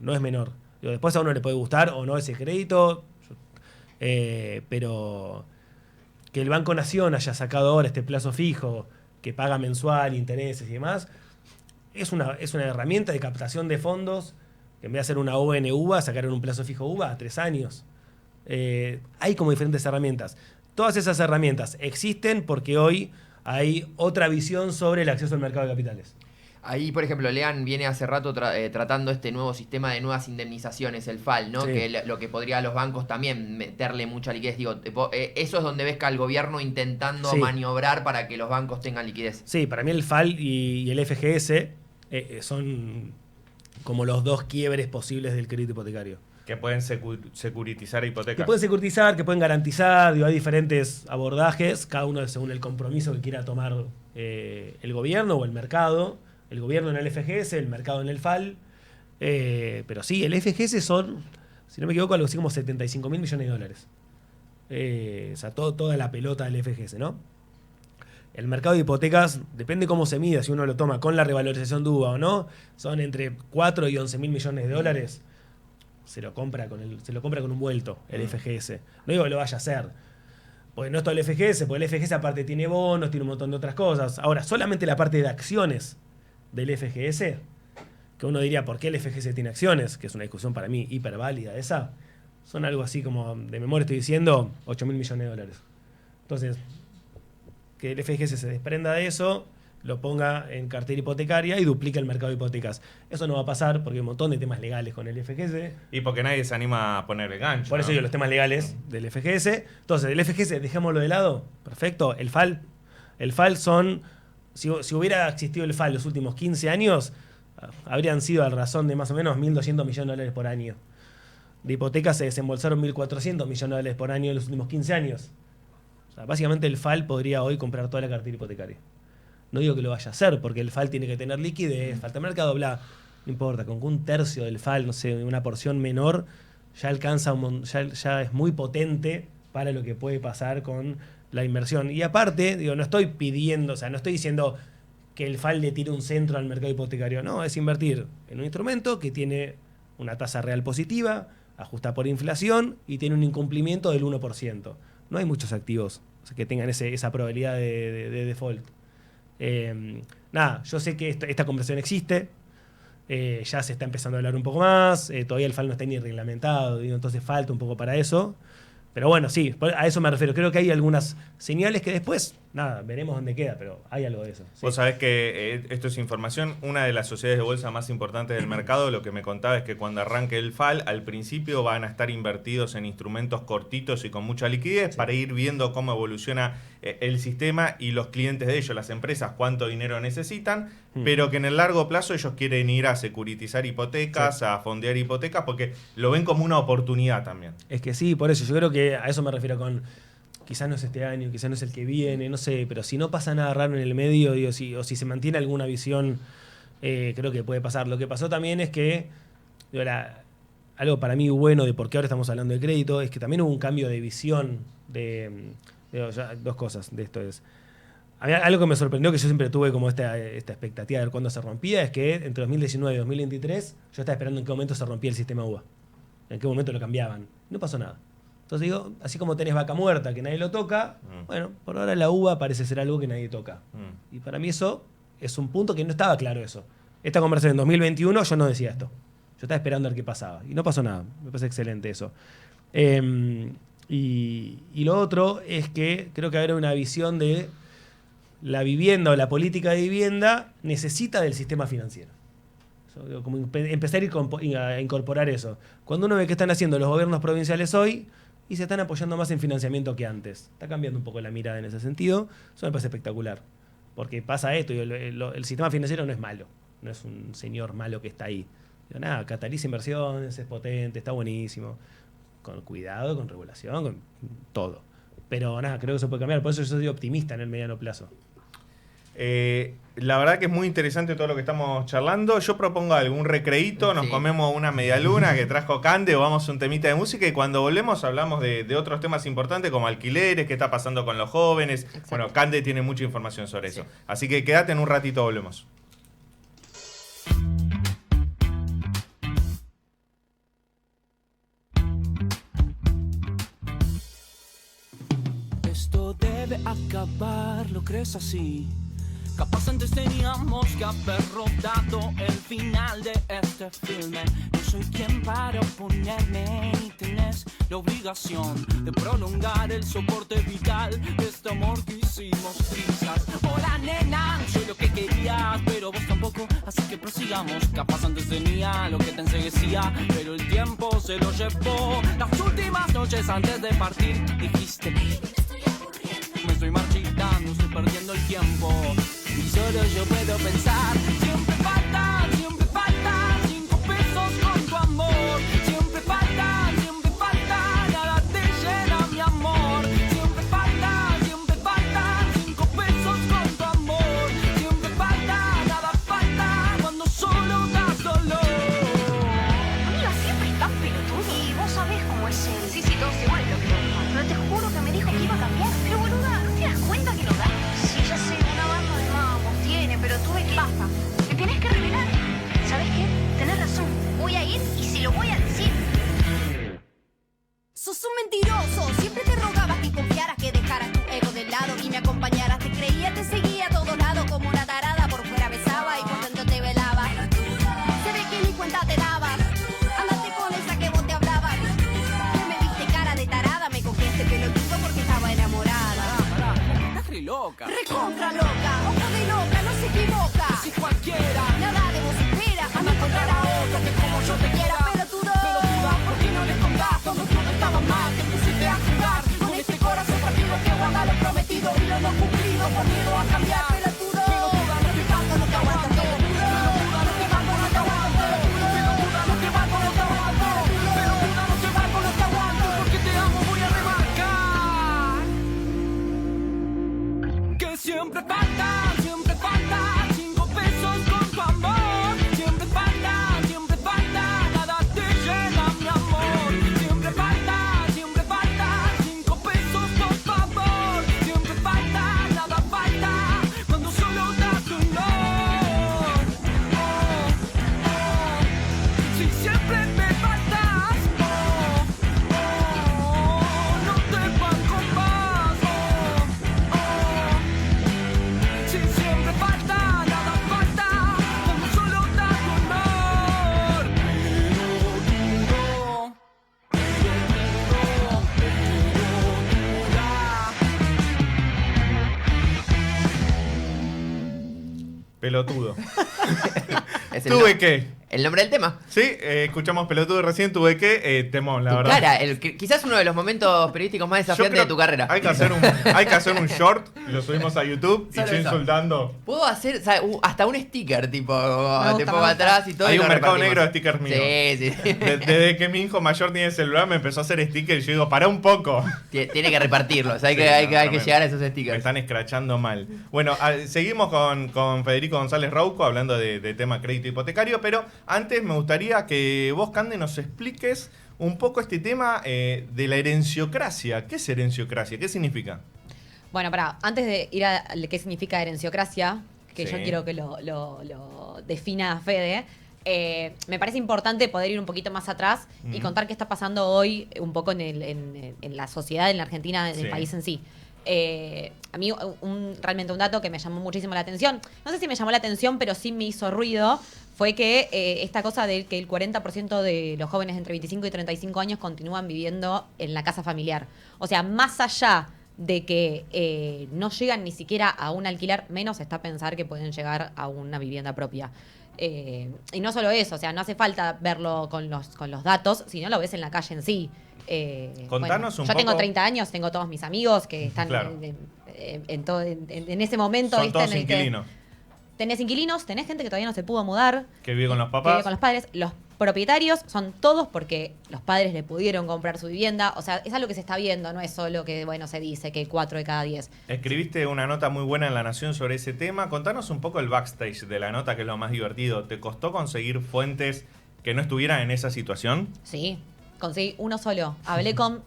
no es menor. Digo, después a uno le puede gustar o no ese crédito, pero que el Banco Nación haya sacado ahora este plazo fijo que paga mensual, intereses y demás, es una herramienta de captación de fondos que en vez de hacer una ONUVA, sacaron un plazo fijo UVA a 3 años. Hay como diferentes herramientas. Todas esas herramientas existen porque hoy hay otra visión sobre el acceso al mercado de capitales. Ahí, por ejemplo, Lean viene hace rato tratando este nuevo sistema de nuevas indemnizaciones, el FAL, ¿no? Sí. Que lo que podría a los bancos también meterle mucha liquidez. Digo, eso es donde ves que al gobierno intentando Sí. maniobrar para que los bancos tengan liquidez. Sí, para mí el FAL y el FGS son como los 2 quiebres posibles del crédito hipotecario. Que pueden securitizar hipotecas. Que pueden securitizar, que pueden garantizar, digo, hay diferentes abordajes, cada uno según el compromiso que quiera tomar el gobierno o el mercado. El gobierno en el FGS, el mercado en el FAL. Pero sí, el FGS son, si no me equivoco, algo así como 75.000 millones de dólares. O sea, toda la pelota del FGS, ¿no? El mercado de hipotecas, depende cómo se mida, si uno lo toma con la revalorización de UVA o no, son entre 4 y 11.000 millones de dólares. Se lo compra con un vuelto el FGS. No digo que lo vaya a hacer. Porque no es todo el FGS, porque el FGS aparte tiene bonos, tiene un montón de otras cosas. Ahora, solamente la parte de acciones del FGS, que uno diría, ¿por qué el FGS tiene acciones? Que es una discusión para mí hiperválida esa. Son algo así como, de memoria estoy diciendo, 8.000 millones de dólares. Entonces, que el FGS se desprenda de eso, lo ponga en cartera hipotecaria y duplica el mercado de hipotecas. Eso no va a pasar porque hay un montón de temas legales con el FGS. Y porque nadie se anima a poner el gancho. Por eso ¿no? digo los temas legales del FGS. Entonces, el FGS, dejémoslo de lado. Perfecto. El FAL son... Si hubiera existido el FAL los últimos 15 años, habrían sido a razón de más o menos 1.200 millones de dólares por año. De hipotecas se desembolsaron 1.400 millones de dólares por año en los últimos 15 años. O sea, básicamente el FAL podría hoy comprar toda la cartera hipotecaria. No digo que lo vaya a hacer, porque el FAL tiene que tener liquidez, falta mercado, bla. No importa, con que un tercio del FAL, no sé, una porción menor, ya alcanza ya es muy potente para lo que puede pasar con la inversión. Y aparte, digo, no estoy pidiendo, o sea, no estoy diciendo que el FAL le tire un centro al mercado hipotecario. No, es invertir en un instrumento que tiene una tasa real positiva, ajusta por inflación y tiene un incumplimiento del 1%. No hay muchos activos que tengan esa probabilidad de default. Nada, yo sé que esta conversación existe. Ya se está empezando a hablar un poco más. Todavía el FAL no está ni reglamentado, digo, entonces falta un poco para eso. Pero bueno, sí, a eso me refiero. Creo que hay algunas señales que después, nada, veremos dónde queda, pero hay algo de eso. Sí. Vos sabés que esto es información. Una de las sociedades de bolsa más importantes del mercado, lo que me contaba es que cuando arranque el FAL, al principio van a estar invertidos en instrumentos cortitos y con mucha liquidez para ir viendo cómo evoluciona el sistema y los clientes de ellos, las empresas, cuánto dinero necesitan, pero que en el largo plazo ellos quieren ir a securitizar hipotecas, a fondear hipotecas, porque lo ven como una oportunidad también. Es que sí, por eso yo creo que a eso me refiero con, quizás no es este año, quizás no es el que viene, no sé, pero si no pasa nada raro en el medio, digo, o si se mantiene alguna visión, creo que puede pasar. Lo que pasó también es que, digo, algo para mí bueno de por qué ahora estamos hablando de crédito, es que también hubo un cambio de visión dos cosas de esto. A mí algo que me sorprendió, que yo siempre tuve como esta expectativa de ver cuándo se rompía, es que entre 2019 y 2023 yo estaba esperando en qué momento se rompía el sistema UVA, en qué momento lo cambiaban. No pasó nada. Entonces digo, así como tenés vaca muerta que nadie lo toca, bueno, por ahora la uva parece ser algo que nadie toca. Y para mí eso es un punto que no estaba claro eso. Esta conversación en 2021 yo no decía esto. Yo estaba esperando a ver qué pasaba. Y no pasó nada. Me parece excelente eso. Y lo otro es que creo que habrá una visión de la vivienda o la política de vivienda necesita del sistema financiero. Como empezar a incorporar eso. Cuando uno ve qué están haciendo los gobiernos provinciales hoy, y se están apoyando más en financiamiento que antes. Está cambiando un poco la mirada en ese sentido. Eso me parece espectacular. Porque pasa esto, y el sistema financiero no es malo. No es un señor malo que está ahí. Digo, nada, cataliza inversiones, es potente, está buenísimo. Con cuidado, con regulación, con todo. Pero nada, creo que se puede cambiar. Por eso yo soy optimista en el mediano plazo. La verdad que es muy interesante todo lo que estamos charlando. Yo propongo algún recreíto, nos comemos una medialuna que trajo Cande o vamos a un temita de música y cuando volvemos hablamos de otros temas importantes como alquileres, qué está pasando con los jóvenes. Exacto. Bueno, Cande tiene mucha información sobre eso. Así que quédate, en un ratito volvemos. Esto debe acabar, ¿lo crees así? Capaz antes teníamos que haber rodado el final de este filme. No soy quien para oponerme y tenés la obligación de prolongar el soporte vital de este amor que hicimos trizas. Hola nena, no soy lo que querías, pero vos tampoco, así que prosigamos. Capaz antes tenía lo que te enseguecía, pero el tiempo se lo llevó. Las últimas noches antes de partir dijiste: me estoy marchitando, estoy perdiendo el tiempo. Y solo yo puedo pensar, siempre falta 5 pesos con tu amor. Siempre falta, nada te llena mi amor. Siempre falta 5 pesos con tu amor. Siempre falta, nada falta cuando solo das dolor. Amiga, siempre estás pelotudo. Y vos sabés cómo es él. Sí, todos igual lo creo. Pero te juro que me dijo que iba a cambiar. Pero boluda, ¿no te das cuenta que no da? Sí, ya sé, una banda de mamos tiene, pero tuve que... Basta, me tenés que revelar. ¿Sabés qué? Tenés razón. Voy a ir y se lo voy a decir. Sos un mentiroso. Siempre te rogabas que confiaras, que dejaras tu ego de lado y me acompañaras. Te creía, te seguía a todos lados como una tarada. Por fuera besaba y por dentro te velaba. Se ve que ni cuenta te dabas. Andate con esa que vos te hablabas. Que me viste cara de tarada. Me cogí este pelotudo porque estaba enamorada. Estás re loca. Recontra loca. Ojo de loca, no se equivoca. Si cualquiera. Nada de vos espera. Anda a encontrar a otro que como yo te quiera. Pelotuda, ¿por qué no les contás? Cuando todo estaba mal, te pusiste a jugar con este corazón partido que guarda lo prometido y lo no cumplido por miedo a cambiar. Pelotudo, no te banco, no te aguanto. Pelotuda, no te banco, no te aguanto. Pelotuda, no te banco, no te aguanto. Pelotuda, no te banco, no te aguanto. Porque te amo, voy a remarcar que siempre falta 5 pesos con tu amor. Siempre falta, Pelotudo. Tuve que. El nombre del tema. Sí, escuchamos Pelotudo recién, tuve que. Temón, la Tu verdad. cara, quizás uno de los momentos periodísticos más desafiantes de tu carrera. Hay que hacer un short, lo subimos a YouTube y Solo yo eso. insultando. Puedo hacer hasta un sticker, tipo, te pongo me atrás y todo. Hay y un lo mercado repartimos. negro de stickers míos. Sí. Desde que mi hijo mayor tiene celular me empezó a hacer stickers y yo digo, para un poco. Tiene que repartirlos, hay Sí, que tremendo. llegar a esos Me stickers. están escrachando mal. Bueno, seguimos con Federico González Rouco hablando de tema crédito hipotecario, pero antes me gustaría que vos, Cande, nos expliques un poco este tema de la herenciocracia. ¿Qué es herenciocracia? ¿Qué significa? Bueno, antes de ir a qué significa herenciocracia, que Sí. yo quiero que lo defina Fede, me parece importante poder ir un poquito más atrás y contar qué está pasando hoy un poco en la sociedad, en la Argentina, en el Sí. país en sí. A mí realmente un dato que me llamó muchísimo la atención, no sé si me llamó la atención, pero sí me hizo ruido, fue que esta cosa de que el 40% de los jóvenes entre 25 y 35 años continúan viviendo en la casa familiar. O sea, más allá de que no llegan ni siquiera a un alquiler, menos está pensar que pueden llegar a una vivienda propia. Y no solo eso, o sea, no hace falta verlo con los datos, sino lo ves en la calle en sí. Contanos un yo tengo poco. 30 años, tengo todos mis amigos que están Claro. en ese momento. Son ¿viste? todos en el que inquilinos. tenés inquilinos, tenés gente que todavía no se pudo mudar, Que vive con los que papás. vive con los padres. Los propietarios son todos porque los padres le pudieron comprar su vivienda. O sea, es algo que se está viendo, no es solo que, bueno, se dice que 4 de cada 10. Escribiste una nota muy buena en La Nación sobre ese tema. Contanos un poco el backstage de la nota, que es lo más divertido. ¿Te costó conseguir fuentes que no estuvieran en esa situación? Sí, conseguí uno solo. Hablé con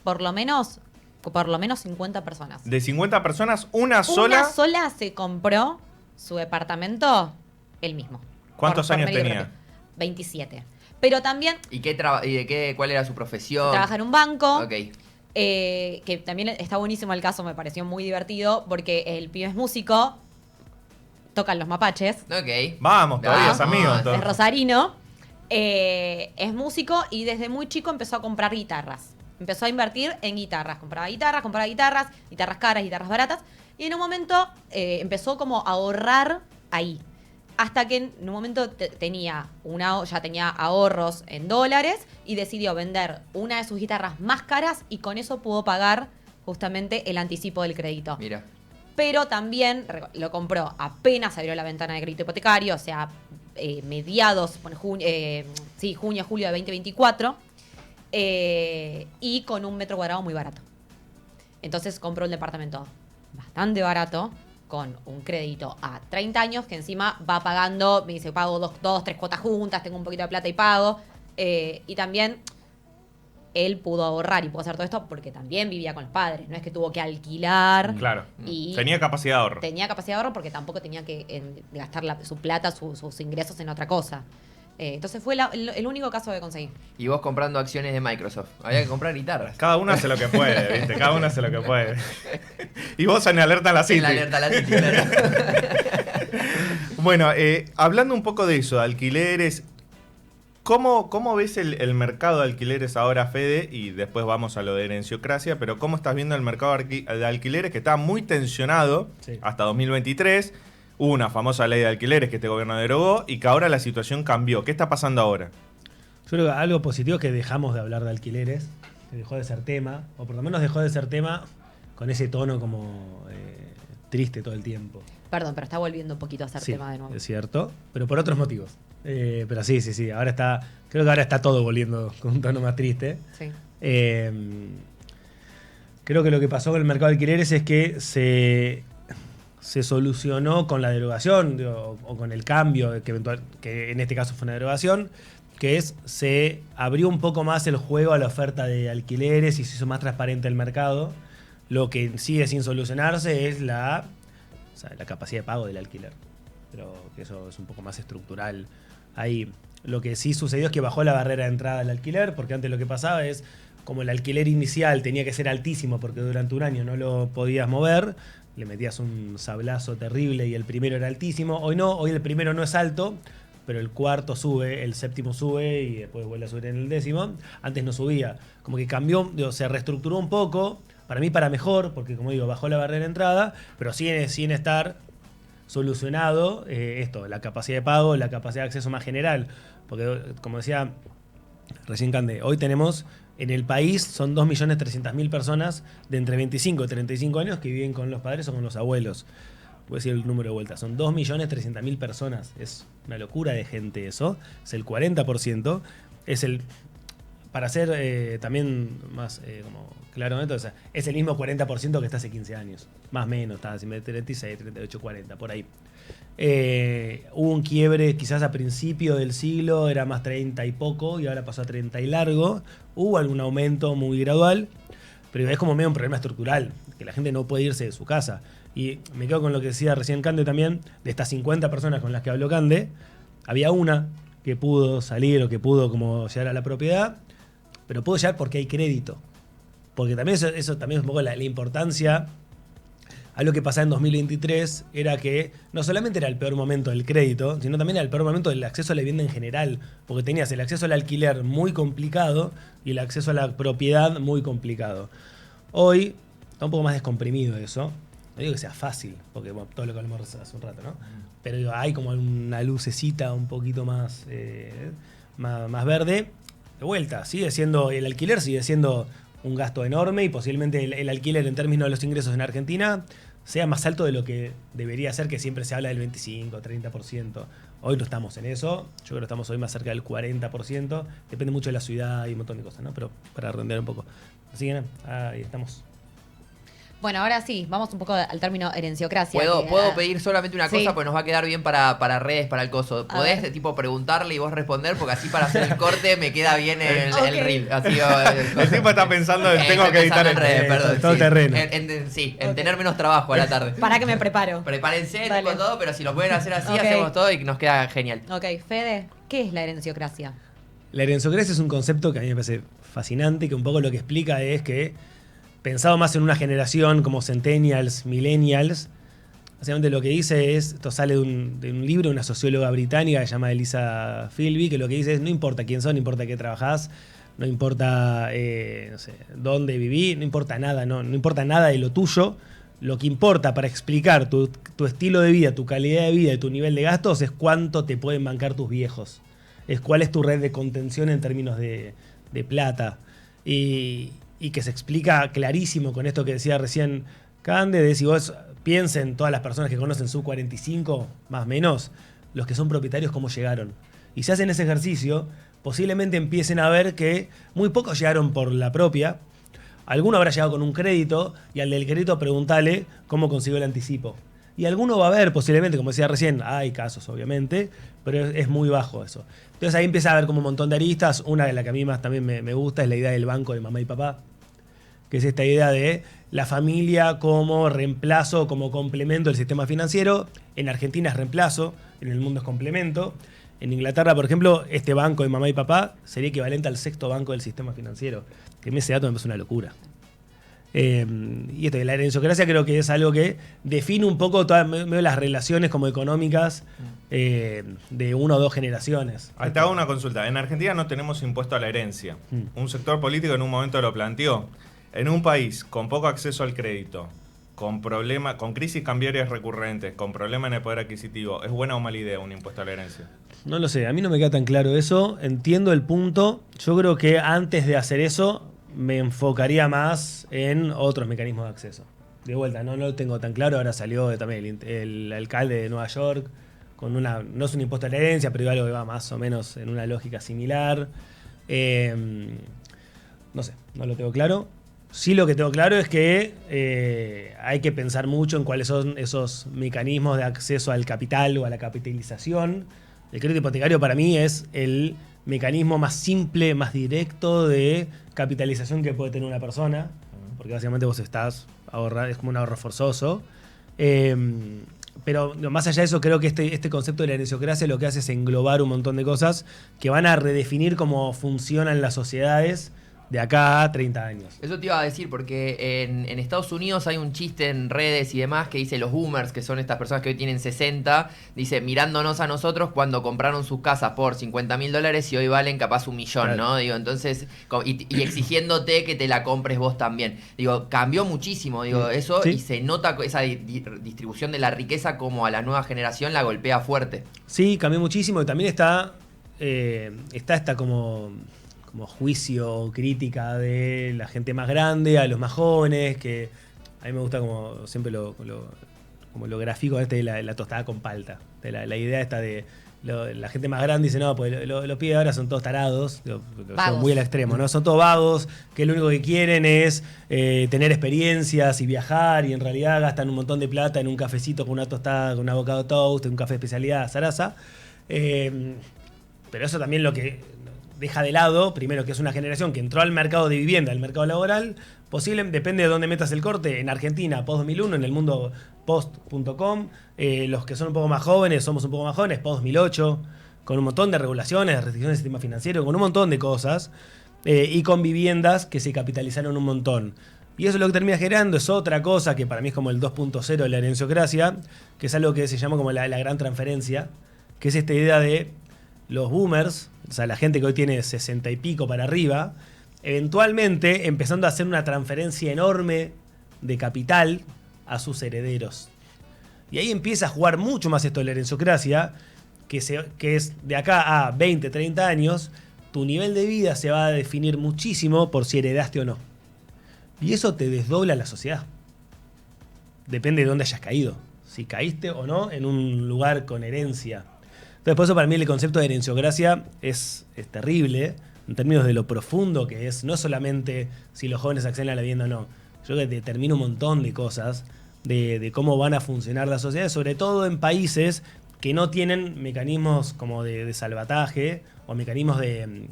por lo menos 50 personas. De 50 personas, una sola. Una sola se compró su departamento él mismo. ¿Cuántos Por años mérito tenía? propio. 27. Pero también ¿Y cuál era su profesión? trabaja en un banco. Ok. Que también está buenísimo el caso, me pareció muy divertido, porque el pibe es músico, tocan los mapaches. Ok. Vamos, todavía es amigo. Es entonces. rosarino, es músico y desde muy chico empezó a comprar guitarras. Empezó a invertir en guitarras. Compraba guitarras caras, guitarras baratas. Y en un momento empezó como a ahorrar ahí. Hasta que en un momento ya tenía ahorros en dólares y decidió vender una de sus guitarras más caras y con eso pudo pagar justamente el anticipo del crédito. Mira. Pero también lo compró apenas abrió la ventana de crédito hipotecario, o sea, mediados, junio, julio de 2024, y con un metro cuadrado muy barato. Entonces compró un departamento bastante barato, con un crédito a 30 años, que encima va pagando, me dice, pago dos, tres cuotas juntas, tengo un poquito de plata y pago. Y también él pudo ahorrar y pudo hacer todo esto porque también vivía con los padres. No es que tuvo que alquilar. Claro. Y Tenía capacidad de ahorro. tenía capacidad de ahorro porque tampoco tenía que gastar su plata, sus ingresos en otra cosa. Entonces fue el único caso que conseguí. Y vos comprando acciones de Microsoft. Había que comprar guitarras. Cada uno hace lo que puede, ¿viste? Cada uno hace lo que puede. Y vos en Alerta a la City. En la Alerta a la City, claro. Bueno, hablando un poco de eso, de alquileres, ¿cómo ves el mercado de alquileres ahora, Fede? Y después vamos a lo de herenciocracia, pero ¿cómo estás viendo el mercado de alquileres que está muy tensionado hasta 2023? Hubo una famosa ley de alquileres que este gobierno derogó y que ahora la situación cambió. ¿Qué está pasando ahora? Yo creo que algo positivo es que dejamos de hablar de alquileres, que dejó de ser tema, o por lo menos dejó de ser tema con ese tono como triste todo el tiempo. Perdón, pero está volviendo un poquito a ser Sí, tema de nuevo. es cierto, pero por otros motivos. Pero sí, ahora creo que ahora está todo volviendo con un tono más triste. Sí. Creo que lo que pasó con el mercado de alquileres es que se solucionó con la derogación o con el cambio, que en este caso fue una derogación, que se abrió un poco más el juego a la oferta de alquileres y se hizo más transparente el mercado. Lo que sigue sin solucionarse es la capacidad de pago del alquiler. Pero que eso es un poco más estructural. Ahí lo que sí sucedió es que bajó la barrera de entrada al alquiler, porque antes lo que pasaba es, como el alquiler inicial tenía que ser altísimo porque durante un año no lo podías mover, le metías un sablazo terrible y el primero era altísimo. Hoy no, hoy el primero no es alto, pero el cuarto sube, el séptimo sube y después vuelve a subir en el décimo. Antes no subía. Como que cambió, se reestructuró un poco, para mí para mejor, porque como digo, bajó la barrera de entrada, pero sigue sin estar solucionado la capacidad de pago, la capacidad de acceso más general. Porque, como decía recién Cande, hoy tenemos en el país, son 2.300.000 personas de entre 25 y 35 años que viven con los padres o con los abuelos. Voy a decir el número de vuelta, son 2.300.000 personas. Es una locura de gente eso, es el 40%. Es el, para ser también más como claro, entonces, es el mismo 40% que está hace 15 años. Más o menos, está así, 36, 38, 40, por ahí. Hubo un quiebre quizás a principio del siglo, era más 30 y poco, y ahora pasó a 30 y largo. Hubo algún aumento muy gradual, pero es como medio un problema estructural, que la gente no puede irse de su casa. Y me quedo con lo que decía recién Cande también, de estas 50 personas con las que habló Cande, había una que pudo salir o que pudo como llegar a la propiedad, pero pudo llegar porque hay crédito. Porque también eso también es un poco la importancia. Algo que pasaba en 2023 era que no solamente era el peor momento del crédito, sino también era el peor momento del acceso a la vivienda en general, porque tenías el acceso al alquiler muy complicado y el acceso a la propiedad muy complicado. Hoy está un poco más descomprimido eso. No digo que sea fácil, porque bueno, todo lo que hablamos hace un rato, ¿no? Pero digo, hay como una lucecita un poquito más verde. De vuelta, el alquiler sigue siendo un gasto enorme y posiblemente el alquiler en términos de los ingresos en Argentina sea más alto de lo que debería ser, que siempre se habla del 25, 30%. Hoy no estamos en eso, yo creo que estamos hoy más cerca del 40%, depende mucho de la ciudad y un montón de cosas, ¿no? Pero para redondear un poco. Así que ahí estamos. Bueno, ahora sí, vamos un poco al término herenciocracia. ¿Puedo pedir solamente una cosa? Sí. Porque nos va a quedar bien para redes, para el coso. ¿Podés tipo preguntarle y vos responder? Porque así para hacer el corte me queda bien el reel. Así, el tipo está pensando, tengo que editar en redes, perdón. Todo terreno. En tener menos trabajo a la tarde. Para que me preparo. Prepárense con todo, pero si lo pueden hacer así, hacemos todo y nos queda genial. Ok, Fede, ¿qué es la herenciocracia? La herenciocracia es un concepto que a mí me parece fascinante, que un poco lo que explica es que, pensado más en una generación como centennials, millennials, básicamente lo que dice es, esto sale de un libro de una socióloga británica que se llama Elisa Philby, que lo que dice es, no importa quién sos, no importa qué trabajás, no importa no sé, dónde viví, no importa nada, no importa nada de lo tuyo, lo que importa para explicar tu estilo de vida, tu calidad de vida y tu nivel de gastos es cuánto te pueden bancar tus viejos, es cuál es tu red de contención en términos de plata. Y que se explica clarísimo con esto que decía recién Cande, de si vos piensen todas las personas que conocen sub 45, más o menos, los que son propietarios, cómo llegaron. Y si hacen ese ejercicio, posiblemente empiecen a ver que muy pocos llegaron por la propia, alguno habrá llegado con un crédito, y al del crédito preguntale cómo consiguió el anticipo. Y alguno va a haber posiblemente, como decía recién, hay casos obviamente, pero es muy bajo eso. Entonces ahí empieza a haber como un montón de aristas. Una de las que a mí más también me gusta es la idea del banco de mamá y papá, que es esta idea de la familia como reemplazo, como complemento del sistema financiero. En Argentina es reemplazo, en el mundo es complemento. En Inglaterra, por ejemplo, este banco de mamá y papá sería equivalente al 6º banco del sistema financiero, que ese dato me parece una locura. Y esto de la herenciocracia creo que es algo que define un poco todas las relaciones como económicas de una o dos generaciones. Ahí te hago una consulta. En Argentina no tenemos impuesto a la herencia. Un sector político en un momento lo planteó. En un país con poco acceso al crédito, con crisis cambiarias recurrentes, con problemas en el poder adquisitivo, ¿es buena o mala idea un impuesto a la herencia? No lo sé, a mí no me queda tan claro eso. Entiendo el punto. Yo creo que antes de hacer eso me enfocaría más en otros mecanismos de acceso. De vuelta, no lo tengo tan claro. Ahora salió también el alcalde de Nueva York con no es un impuesto a la herencia, pero algo que va más o menos en una lógica similar. No sé, no lo tengo claro. Sí, lo que tengo claro es que hay que pensar mucho en cuáles son esos mecanismos de acceso al capital o a la capitalización. El crédito hipotecario para mí es el mecanismo más simple, más directo de capitalización que puede tener una persona, porque básicamente vos estás ahorrando, es como un ahorro forzoso. Pero más allá de eso, creo que este concepto de la herenciocracia lo que hace es englobar un montón de cosas que van a redefinir cómo funcionan las sociedades de acá a 30 años. Eso te iba a decir, porque en Estados Unidos hay un chiste en redes y demás que dice los boomers, que son estas personas que hoy tienen 60, dice, mirándonos a nosotros cuando compraron sus casas por $50.000 y hoy valen capaz $1 millón, claro. ¿no? Digo, entonces, y exigiéndote que te la compres vos también. Digo, cambió muchísimo, digo, eso, sí. Y se nota esa distribución de la riqueza como a la nueva generación la golpea fuerte. Sí, cambió muchísimo y también está esta como juicio, crítica de la gente más grande a los más jóvenes, que a mí me gusta como siempre como lo gráfico de la tostada con palta. De la idea esta de la gente más grande dice, no, pues los pibes ahora son todos tarados, son muy al extremo, ¿no? Son todos vagos, que lo único que quieren es tener experiencias y viajar, y en realidad gastan un montón de plata en un cafecito con una tostada, con un avocado toast, un café de especialidad, zaraza. Pero eso también lo que deja de lado, primero, que es una generación que entró al mercado de vivienda, al mercado laboral, depende de dónde metas el corte. En Argentina, post-2001, en el mundo post.com, los que son un poco más jóvenes, somos un poco más jóvenes, post-2008, con un montón de regulaciones, de restricciones del sistema financiero, con un montón de cosas, y con viviendas que se capitalizaron un montón. Y eso lo que termina generando es otra cosa que para mí es como el 2.0 de la herenciocracia, que es algo que se llama como la gran transferencia, que es esta idea de los boomers, o sea, la gente que hoy tiene 60 y pico para arriba, eventualmente empezando a hacer una transferencia enorme de capital a sus herederos. Y ahí empieza a jugar mucho más esto de la herenciocracia, que es de acá a 20, 30 años, tu nivel de vida se va a definir muchísimo por si heredaste o no. Y eso te desdobla la sociedad. Depende de dónde hayas caído. Si caíste o no en un lugar con herencia. Entonces, por eso para mí el concepto de herenciocracia es terrible, en términos de lo profundo que es, no solamente si los jóvenes acceden a la vivienda o no. Yo creo que determina un montón de cosas, de cómo van a funcionar las sociedades, sobre todo en países que no tienen mecanismos como de salvataje, o mecanismos de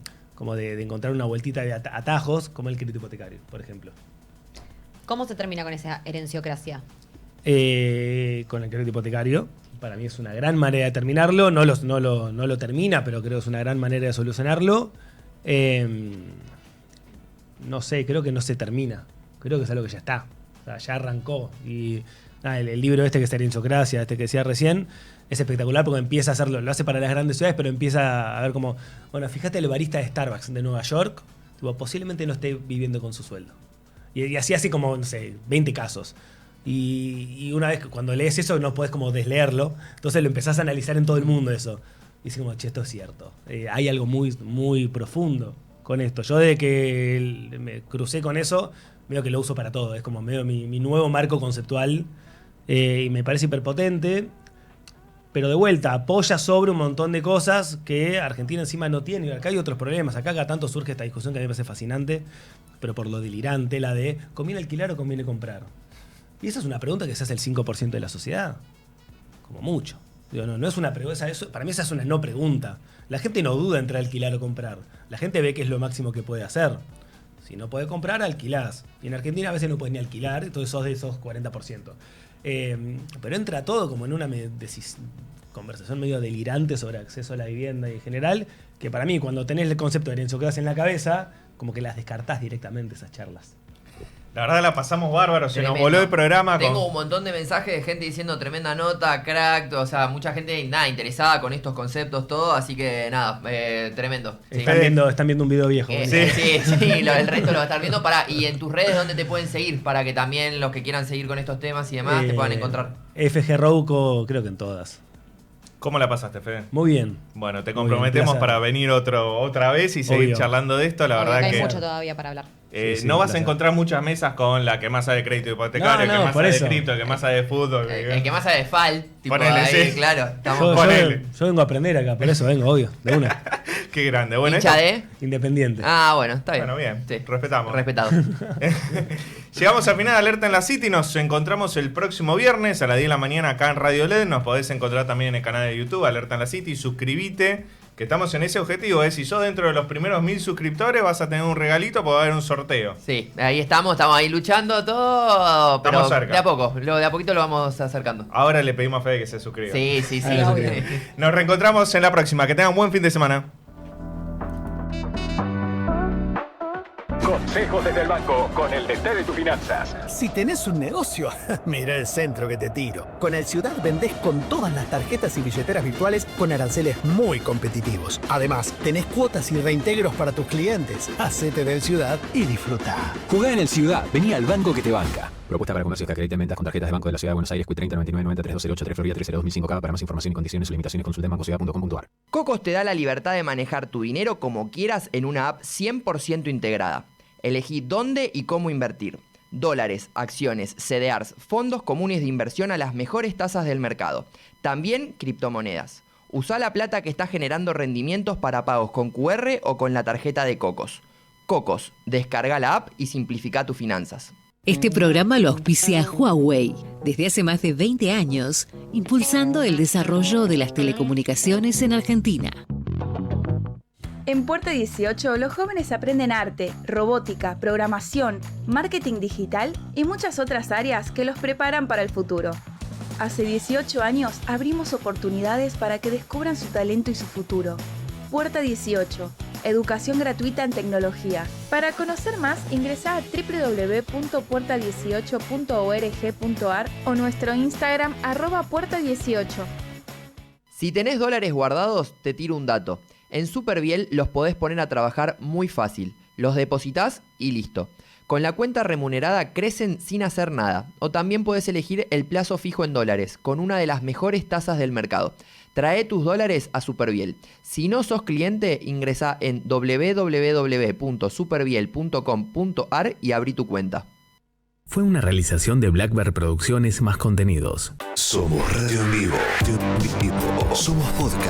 encontrar una vueltita de atajos, como el crédito hipotecario, por ejemplo. ¿Cómo se termina con esa herenciocracia? Con el crédito hipotecario. Para mí es una gran manera de terminarlo. No lo termina, pero creo que es una gran manera de solucionarlo. No sé, creo que no se termina. Creo que es algo que ya está. O sea, ya arrancó. Y el libro que es Herenciocracia, que decía recién, es espectacular porque empieza a hacerlo. Lo hace para las grandes ciudades, pero empieza a ver como, bueno, fíjate el barista de Starbucks de Nueva York, posiblemente no esté viviendo con su sueldo. Y así como, no sé, 20 casos. Y una vez cuando lees eso no podés como desleerlo, entonces lo empezás a analizar en todo el mundo eso. Y dices como, che, esto es cierto. Hay algo muy, muy profundo con esto. Yo desde que me crucé con eso, veo que lo uso para todo. Es como medio mi nuevo marco conceptual y me parece hiperpotente. Pero de vuelta, apoya sobre un montón de cosas que Argentina encima no tiene. Y acá hay otros problemas. Acá cada tanto surge esta discusión que a mí me parece fascinante, pero por lo delirante, la de ¿conviene alquilar o conviene comprar? Y esa es una pregunta que se hace el 5% de la sociedad. Como mucho. Digo, no es una pregunta. Para mí esa es una no pregunta. La gente no duda entre alquilar o comprar. La gente ve que es lo máximo que puede hacer. Si no puede comprar, alquilás. Y en Argentina a veces no puedes ni alquilar, entonces sos de esos 40%. Pero entra todo como en una conversación medio delirante sobre acceso a la vivienda y en general, que para mí cuando tenés el concepto de herenciocracia en la cabeza, como que las descartás directamente esas charlas. La verdad la pasamos bárbaro, se Tremendo. nos voló el programa. Tengo un montón de mensajes de gente diciendo tremenda nota, crack, o sea, mucha gente interesada con estos conceptos, todo, así que nada, tremendo. Sí. Están viendo un video viejo. Sí, el resto lo va a estar viendo. Y en tus redes, ¿dónde te pueden seguir? Para que también los que quieran seguir con estos temas y demás te puedan encontrar. FG Rouco, creo que en todas. ¿Cómo la pasaste, Fede? Muy bien. Bueno, te comprometemos para venir otra vez y seguir charlando de esto. La verdad que hay mucho todavía para hablar. No vas a encontrar muchas mesas con la que más sabe de crédito hipotecario, el que más sabe de cripto, el que más sabe de fútbol. El que más sabe de FAL. Tipo, ponele, ahí, sí. Claro. Yo vengo a aprender acá, por eso vengo, obvio, de una. Qué grande. Bueno, ¿Hincha de? Independiente. Ah, bueno, está bien. Bueno, bien. Sí. Respetamos. Respetado. Llegamos al final de Alerta en la City. Nos encontramos el próximo viernes a las 10 de la mañana acá en Radio LED. Nos podés encontrar también en el canal de YouTube Alerta en la City. Suscribite, que estamos en ese objetivo. Si sos dentro de los primeros 1000 suscriptores, vas a tener un regalito porque va a haber un sorteo. Sí, ahí estamos ahí luchando todo, pero estamos cerca. de a poquito lo vamos acercando. Ahora le pedimos a Fede que se suscriba. Sí. Nos reencontramos en la próxima. Que tengan un buen fin de semana. Consejos desde el banco con el DT de tus finanzas. Si tenés un negocio, mira el centro que te tiro. Con el Ciudad vendés con todas las tarjetas y billeteras virtuales con aranceles muy competitivos. Además, tenés cuotas y reintegros para tus clientes. Hacete del Ciudad y disfruta. Jugá en el Ciudad, vení al banco que te banca. Propuesta para comercios que acrediten ventas con tarjetas de Banco de la Ciudad de Buenos Aires, Q30 99 90 3208 Florida 302 Para más información y condiciones o limitaciones consulta en bancociudad.com.ar. Cocos te da la libertad de manejar tu dinero como quieras en una app 100% integrada. Elegí dónde y cómo invertir. Dólares, acciones, CDRs, fondos comunes de inversión a las mejores tasas del mercado. También criptomonedas. Usá la plata que está generando rendimientos para pagos con QR o con la tarjeta de Cocos. Cocos, descarga la app y simplifica tus finanzas. Este programa lo auspicia Huawei, desde hace más de 20 años, impulsando el desarrollo de las telecomunicaciones en Argentina. En Puerta 18, los jóvenes aprenden arte, robótica, programación, marketing digital y muchas otras áreas que los preparan para el futuro. Hace 18 años abrimos oportunidades para que descubran su talento y su futuro. Puerta 18, educación gratuita en tecnología. Para conocer más, ingresa a www.puerta18.org.ar o nuestro Instagram @puerta18. Si tenés dólares guardados, te tiro un dato. En Superviel los podés poner a trabajar muy fácil. Los depositas y listo. Con la cuenta remunerada crecen sin hacer nada. O también podés elegir el plazo fijo en dólares, con una de las mejores tasas del mercado. Trae tus dólares a Superviel. Si no sos cliente, ingresá en www.superviel.com.ar y abrí tu cuenta. Fue una realización de Black Bear Producciones más contenidos. Somos Radio en Vivo. Somos podcast.